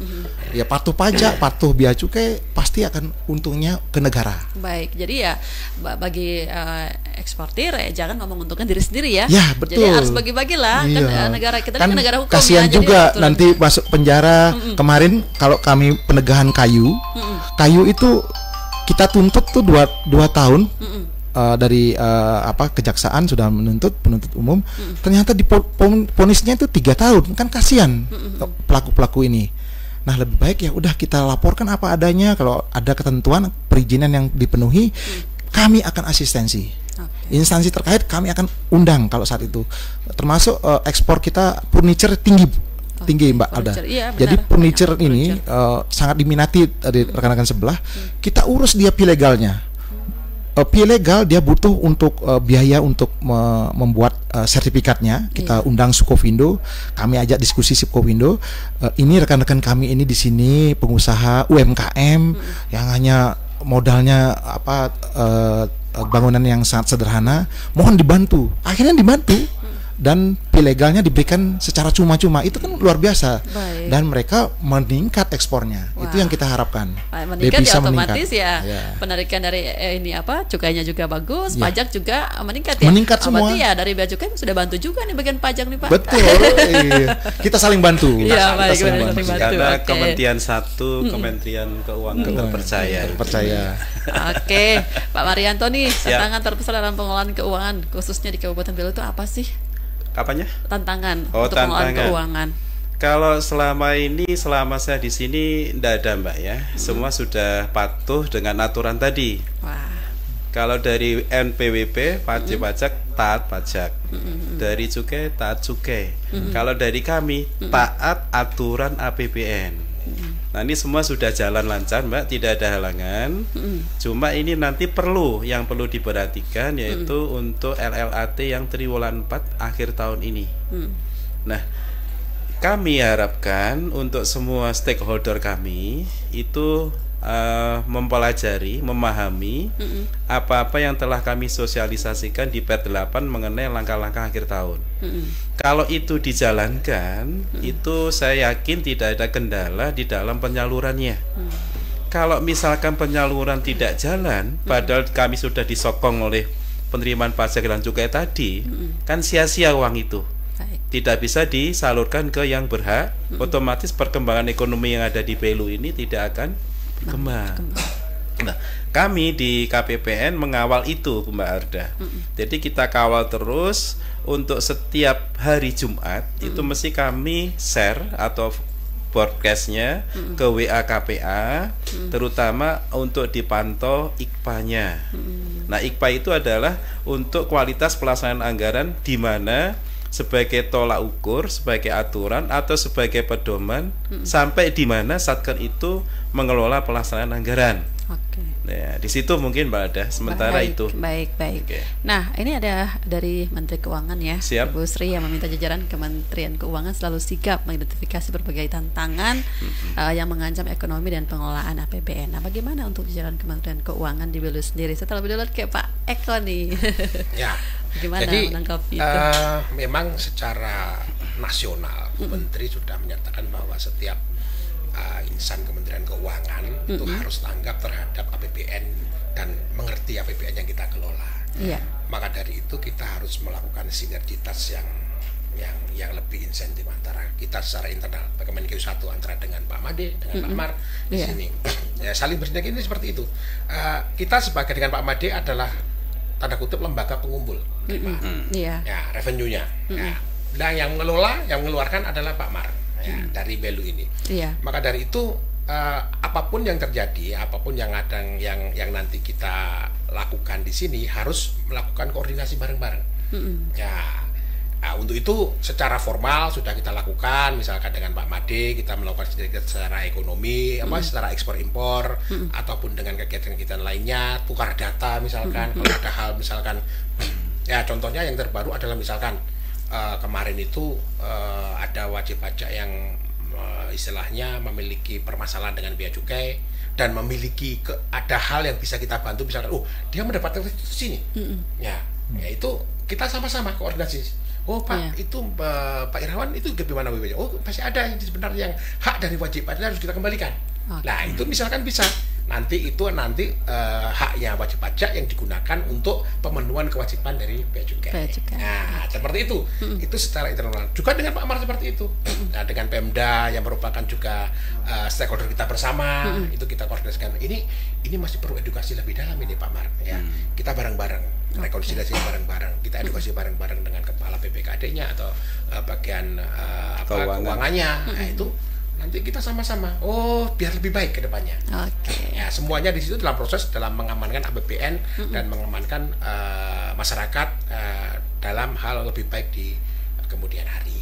ya patuh pajak, patuh bea cukai, pasti akan untungnya ke negara. Baik, jadi ya bagi eksportir jangan menguntungkan diri sendiri ya. Ya betul. Jadi harus bagi-bagilah kan negara kita kan negara hukum. Kasihan juga nanti masuk penjara. Kemarin kalau kami penegahan kayu itu kita tuntut tuh 2 tahun. Dari kejaksaan sudah menuntut penuntut umum, ternyata ponisnya itu 3 tahun, kan kasihan pelaku-pelaku ini. Nah lebih baik ya udah kita laporkan apa adanya. Kalau ada ketentuan perizinan yang dipenuhi, kami akan asistensi. Instansi terkait kami akan undang kalau saat itu. Termasuk ekspor kita furniture tinggi Mbak Alda. Jadi furniture ini sangat diminati dari rekan-rekan sebelah. Kita urus dia legalnya. Legal dia butuh untuk biaya untuk membuat sertifikatnya. Kita undang Sukovindo, kami ajak diskusi Sukovindo. Ini rekan-rekan kami ini di sini pengusaha UMKM yang hanya modalnya bangunan yang sangat sederhana, mohon dibantu. Akhirnya dibantu dan legalnya diberikan secara cuma-cuma. Itu kan luar biasa. Dan mereka meningkat ekspornya. Itu Itu yang kita harapkan. Meningkat Devisa ya otomatis meningkat. ya. Penarikan dari ini apa? Cukainya juga bagus, Ya. pajak juga meningkat ya. Meningkat semua. Berarti ya dari bea cukai sudah bantu juga nih bagian pajak nih, Pak. Betul. Iya. Kita saling bantu. Iya, baik, saling saling bantu. Karena Oke. Kementerian satu, Kementerian Keuangan terpercaya. Terpercaya. Oke, Pak Marianto nih, Siap. tantangan terbesar dalam pengelolaan keuangan khususnya di Kabupaten Belu itu apa sih? Apanya? Tantangan Oh, untuk pengelolaan tantangan. keuangan. Kalau selama saya di sini tidak ada, Mbak ya. Semua sudah patuh dengan aturan tadi. Wah. Kalau dari NPWP wajib pajak taat pajak, dari cukai taat cukai. Kalau dari kami taat aturan APBN. Nah ini semua sudah jalan lancar, Mbak, tidak ada halangan. Cuma ini nanti yang perlu diperhatikan yaitu untuk LLAT yang triwulan 4 akhir tahun ini. Nah, kami harapkan untuk semua stakeholder kami itu mempelajari, memahami apa-apa yang telah kami sosialisasikan di PER 8 mengenai langkah-langkah akhir tahun. Kalau itu dijalankan, itu saya yakin tidak ada kendala di dalam penyalurannya. Kalau misalkan penyaluran tidak jalan, padahal kami sudah disokong oleh penerimaan pajak dan cukai tadi, kan sia-sia uang itu. Tidak bisa disalurkan ke yang berhak, otomatis perkembangan ekonomi yang ada di Belu ini tidak akan berkembang. Nah, kami di KPPN mengawal itu, Mbak Arda. Jadi kita kawal terus untuk setiap hari Jumat itu mesti kami share atau broadcastnya ke WA KPA, terutama untuk dipantau IKPA-nya. Nah, IKPA itu adalah untuk kualitas pelaksanaan anggaran di mana sebagai tolak ukur, sebagai aturan atau sebagai pedoman sampai di mana Satker itu mengelola pelaksanaan anggaran. Oke. Nah, di situ mungkin Mbak Ada sementara Baik, itu. Baik. Oke. Nah, ini ada dari Menteri Keuangan ya, Siap. Ibu Sri, yang meminta jajaran Kementerian Keuangan selalu sigap mengidentifikasi berbagai tantangan yang mengancam ekonomi dan pengelolaan APBN. Nah, bagaimana untuk jajaran Kementerian Keuangan di Belu sendiri? Saya lebih dulu ke Pak Eko nih. Ya. Bagaimana Jadi menanggapi itu? memang secara nasional Menteri sudah menyatakan bahwa setiap insan Kementerian Keuangan itu harus tanggap terhadap APBN dan mengerti APBN yang kita kelola. Iya. Maka dari itu kita harus melakukan sinergitas yang lebih insentif antara kita secara internal, Kemenkeu 1 antara dengan Pak Made dengan Pak Mar di sini. Ya, saling bersinergi ini seperti itu. Kita sebagai dengan Pak Made adalah tanda kutip lembaga pengumpul, ya revenue-nya. Nah, yang mengelola, yang mengeluarkan adalah Pak Mar dari Belu ini. Maka dari itu apapun yang terjadi, apapun yang ada, yang nanti kita lakukan di sini harus melakukan koordinasi bareng-bareng. Untuk itu secara formal sudah kita lakukan, misalkan dengan Pak Made kita melakukan secara ekonomi, secara ekspor impor, ataupun dengan kegiatan-kegiatan lainnya, tukar data misalkan, kalau ada hal misalkan, ya contohnya yang terbaru adalah misalkan kemarin itu ada wajib pajak yang istilahnya memiliki permasalahan dengan bea cukai dan memiliki ada hal yang bisa kita bantu, misalkan, dia mendapatkan restitusi nih, ya itu kita sama-sama koordinasi. Pak, itu Pak Irawan itu bagaimana BPJ? Masih ada yang sebenarnya yang hak dari wajib pajak harus kita kembalikan. Nah, itu misalkan bisa nanti haknya wajib pajak yang digunakan untuk pemenuhan kewajiban dari bea cukai. Nah, seperti itu. Itu secara internal. Juga dengan Pak Mar seperti itu. Nah, dengan Pemda yang merupakan juga stakeholder kita bersama, itu kita koordinasikan. Ini masih perlu edukasi lebih dalam ini Pak Mar. Ya, kita bareng-bareng. Rekonsiliasi bareng-bareng, kita edukasi bareng-bareng dengan kepala BPKD-nya atau bagian keuangannya. Nah, itu nanti kita sama-sama biar lebih baik ke depannya. Ya, semuanya di situ dalam proses dalam mengamankan APBN dan mengamankan masyarakat dalam hal lebih baik di kemudian hari.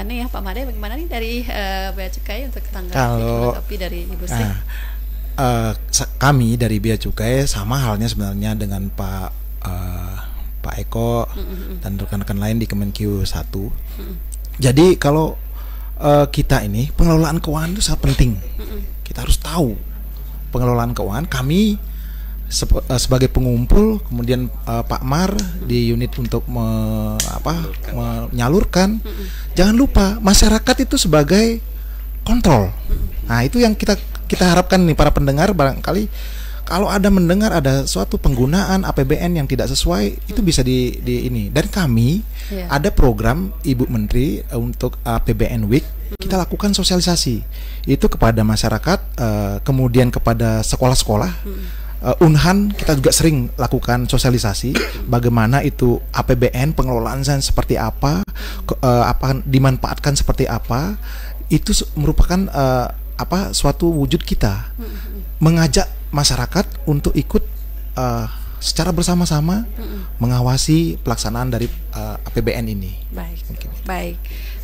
Ini ya Pak Made, bagaimana nih dari bea cukai untuk tanggapi dari Ibu Sri? Kami dari bea cukai sama halnya sebenarnya dengan Pak Eko dan rekan-rekan lain di Kemenkeu 1. Jadi kalau kita ini pengelolaan keuangan itu sangat penting. Kita harus tahu pengelolaan keuangan. Kami sebagai pengumpul, kemudian Pak Mar di unit untuk menyalurkan. Jangan lupa masyarakat itu sebagai kontrol. Nah, itu yang kita harapkan nih para pendengar, barangkali kalau ada mendengar ada suatu penggunaan APBN yang tidak sesuai, itu bisa di ini. Dan kami ada program Ibu Menteri untuk APBN Week. Kita lakukan sosialisasi itu kepada masyarakat, kemudian kepada sekolah-sekolah. Unhan kita juga sering lakukan sosialisasi bagaimana itu APBN, pengelolaan seperti apa, dimanfaatkan seperti apa. Itu merupakan suatu wujud kita mengajak masyarakat untuk ikut secara bersama-sama mengawasi pelaksanaan dari APBN ini. Baik.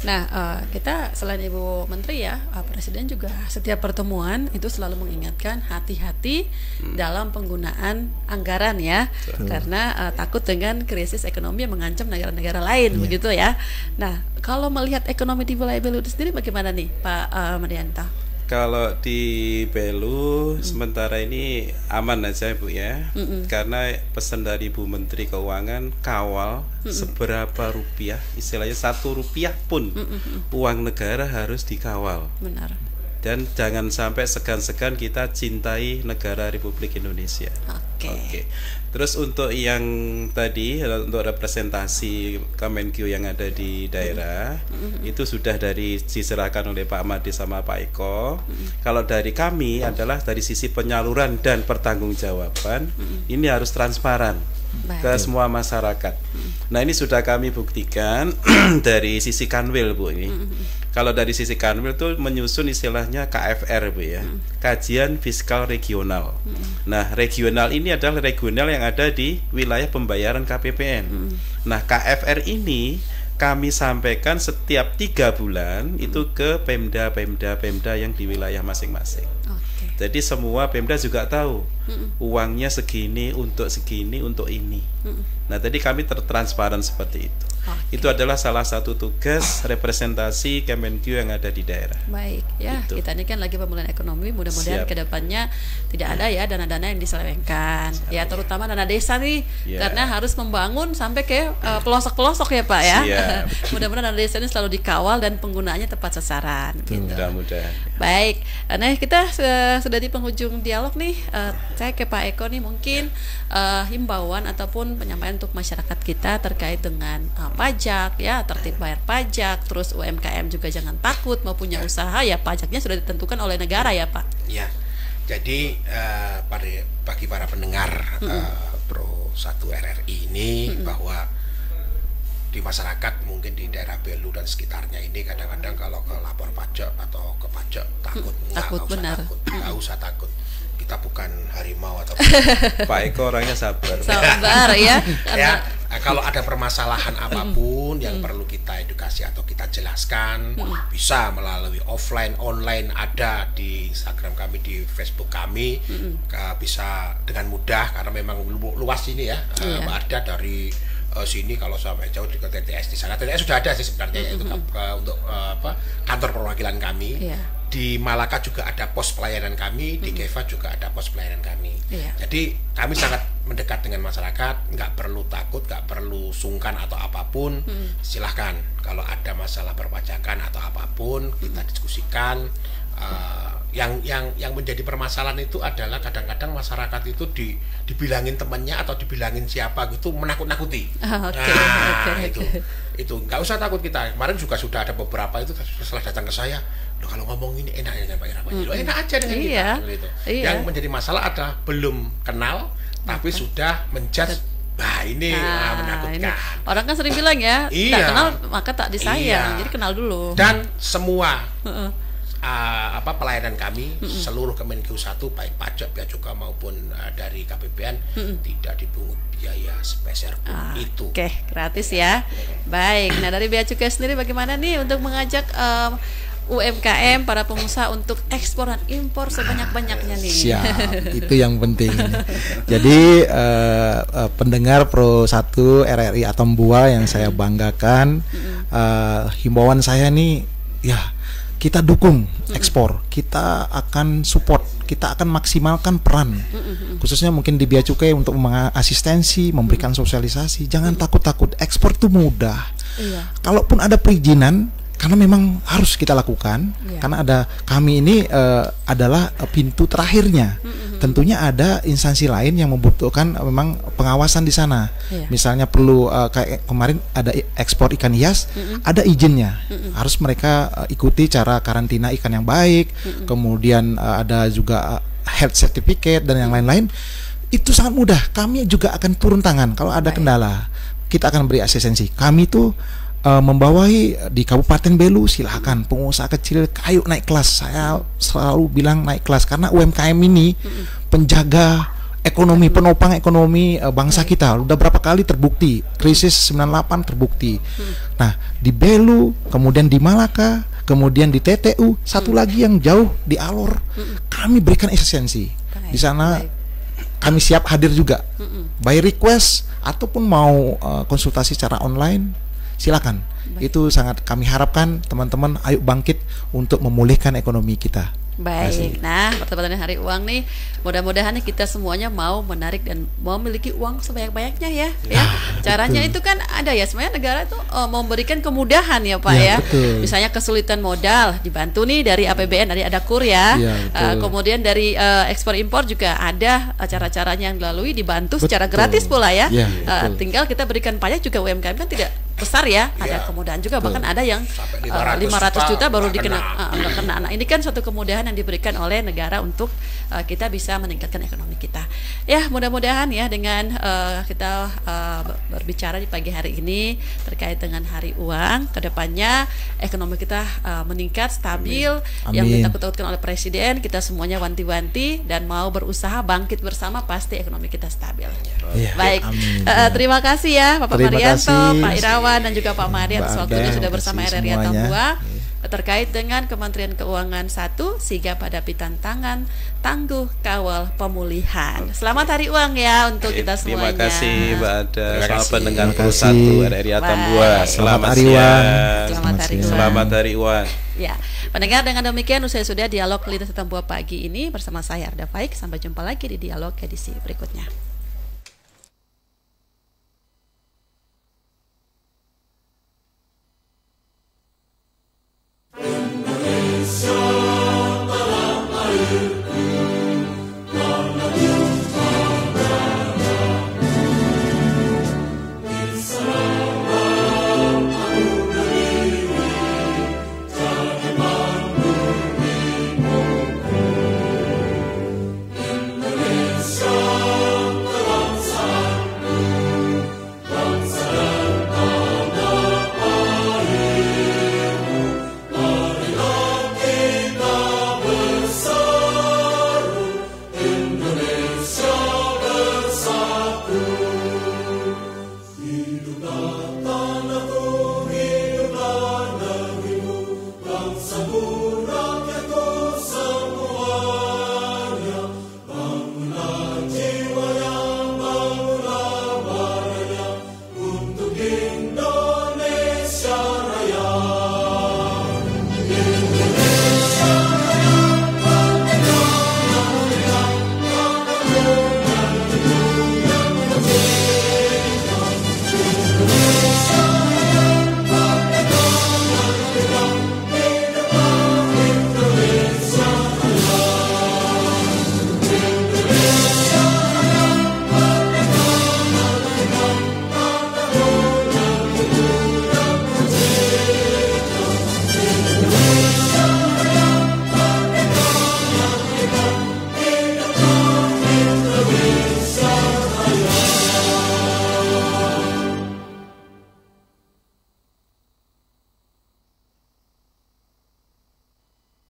Nah, kita selain Ibu Menteri ya, Presiden juga setiap pertemuan itu selalu mengingatkan hati-hati dalam penggunaan anggaran ya, karena takut dengan krisis ekonomi yang mengancam negara-negara lain, begitu ya. Nah, kalau melihat ekonomi di wilayah Belu itu sendiri bagaimana nih, Pak Mardianta? Kalau di Belu sementara ini aman aja Bu ya, karena pesan dari Bu Menteri Keuangan kawal seberapa rupiah, istilahnya 1 rupiah pun uang negara harus dikawal. Benar. Dan jangan sampai segan-segan kita cintai negara Republik Indonesia. Oke. Terus untuk yang tadi untuk representasi Kemenkyu yang ada di daerah itu sudah diserahkan oleh Pak Made sama Pak Eko. Kalau dari kami adalah dari sisi penyaluran dan pertanggungjawaban ini harus transparan ke semua masyarakat. Nah, ini sudah kami buktikan dari sisi Kanwil Bu ini. Kalau dari sisi Kanwil itu menyusun istilahnya KFR Bu ya, Kajian Fiskal Regional. Nah, regional ini adalah regional yang ada di wilayah pembayaran KPPN. Nah, KFR ini kami sampaikan setiap 3 bulan itu ke Pemda yang di wilayah masing-masing. Jadi semua Pemda juga tahu uangnya segini untuk ini. Nah, tadi kami transparan seperti itu. Itu adalah salah satu tugas representasi Kemenkyu yang ada di daerah. Baik ya, kita ini kan lagi pemulihan ekonomi, mudah-mudahan kedepannya tidak ada ya dana-dana yang diselewengkan. Ya, terutama dana desa nih, karena harus membangun sampai ke pelosok-pelosok ya Pak ya. Mudah-mudahan dana desa ini selalu dikawal dan penggunaannya tepat sasaran. Gitu. Mudah-mudahan. Baik, nah kita sudah di penghujung dialog nih. Saya ke Pak Eko nih, mungkin himbauan ataupun penyampaian untuk masyarakat kita terkait dengan pajak ya, tertib bayar pajak, terus UMKM juga jangan takut mau punya usaha ya, pajaknya sudah ditentukan oleh negara ya Pak. Ya, jadi bagi para pendengar Pro 1 RRI ini bahwa di masyarakat mungkin di daerah Belu dan sekitarnya ini kadang-kadang kalau ke lapor pajak atau ke pajak takut, nggak usah takut. Kita bukan harimau atau Pak Eko orangnya sabar ya. Kalau ada permasalahan apapun yang perlu kita edukasi atau kita jelaskan, bisa melalui offline, online, ada di Instagram kami, di Facebook kami, bisa dengan mudah karena memang luas ini ya. Ada dari sini kalau sampai jauh di TTS di sana. TTS sudah ada sih sebenarnya untuk kantor perwakilan kami. Di Malaka juga ada pos pelayanan kami, di Keva juga ada pos pelayanan kami. Jadi kami sangat mendekat dengan masyarakat, nggak perlu takut, nggak perlu sungkan atau apapun. Silahkan kalau ada masalah perpajakan atau apapun kita diskusikan. Yang menjadi permasalahan itu adalah kadang-kadang masyarakat itu dibilangin temannya atau dibilangin siapa gitu menakut-nakuti. Itu nggak usah takut kita. Kemarin juga sudah ada beberapa itu setelah datang ke saya, loh kalau ngomong ini enak ya Pak Ira, enak aja dengan kita gitu. Yang menjadi masalah adalah belum kenal tapi sudah menjudge. Nah ini menakutkan. Ini. Orang kan sering bilang ya, nggak kenal maka tak disayang. Jadi kenal dulu. Dan semua pelayanan kami seluruh Kemenkyu 1 baik pajak, bea cukai maupun dari KPPN tidak dipungut biaya sepeser pun itu. Oke, gratis ya. Baik. Nah, dari bea cukai sendiri bagaimana nih untuk mengajak UMKM, para pengusaha untuk ekspor dan impor sebanyak-banyaknya nih? Siap, itu yang penting. Jadi pendengar Pro 1 RRI Atambua yang saya banggakan, himbauan saya nih ya, kita dukung ekspor, kita akan support, kita akan maksimalkan peran, khususnya mungkin di bea cukai untuk mengasistensi, memberikan sosialisasi. Jangan takut-takut, ekspor itu mudah. Kalaupun ada perizinan, karena memang harus kita lakukan, karena kami ini adalah pintu terakhirnya. Tentunya ada instansi lain yang membutuhkan memang pengawasan di sana. Misalnya perlu kayak kemarin ada ekspor ikan hias, ada izinnya. Harus mereka ikuti cara karantina ikan yang baik. Kemudian ada juga health certificate dan yang lain-lain. Itu sangat mudah. Kami juga akan turun tangan kalau ada kendala. Kita akan beri asistensi. Kami tuh membawahi di Kabupaten Belu, silakan pengusaha kecil, ayo naik kelas. Saya selalu bilang naik kelas karena UMKM ini penjaga ekonomi, penopang ekonomi bangsa kita. Udah berapa kali terbukti, krisis 98 terbukti. Nah, di Belu, kemudian di Malaka, kemudian di TTU, satu lagi yang jauh di Alor, kami berikan asistensi. Di sana kami siap hadir juga, by request ataupun mau konsultasi secara online. Silakan. Itu sangat kami harapkan teman-teman ayo bangkit untuk memulihkan ekonomi kita. Baik, nah bertepatan dengan Hari Uang nih, mudah-mudahan nih kita semuanya mau menarik dan mau memiliki uang sebanyak-banyaknya ya. Caranya itu kan ada ya, sebenarnya negara itu mau memberikan kemudahan ya Pak ya. Misalnya kesulitan modal dibantu nih dari APBN, dari ada KUR ya. Kemudian dari ekspor impor juga ada cara-caranya yang dilalui, dibantu secara gratis pula ya. Tinggal kita berikan pajak juga, UMKM kan tidak besar ya, ada kemudahan juga, bahkan ada yang 500 juta baru dikena. Nah, ini kan suatu kemudahan yang diberikan oleh negara untuk kita bisa meningkatkan ekonomi kita. Ya, mudah-mudahan ya dengan kita berbicara di pagi hari ini terkait dengan Hari Uang, kedepannya ekonomi kita meningkat, stabil. Yang ditakut-takutkan oleh Presiden, kita semuanya wanti-wanti dan mau berusaha bangkit bersama, pasti ekonomi kita stabil. Baik, terima kasih ya Bapak Marianto, Pak Irawan dan juga Pak Madi atas waktunya sudah bersama RRI Atambua terkait dengan Kementerian Keuangan 1 sigap hadapi tantangan, tangguh kawal pemulihan. Selamat Hari Uang ya untuk kita semuanya. Terima kasih Mbak Ada. Selamat pendengar Pro 1 RRI Atambua. Selamat Hari Uang. Selamat Hari Uang. Ya, pendengar, dengan demikian usai sudah dialog Lintas Atambua pagi ini bersama saya Arda Faik. Sampai jumpa lagi di dialog edisi berikutnya. Indonesia bersatu.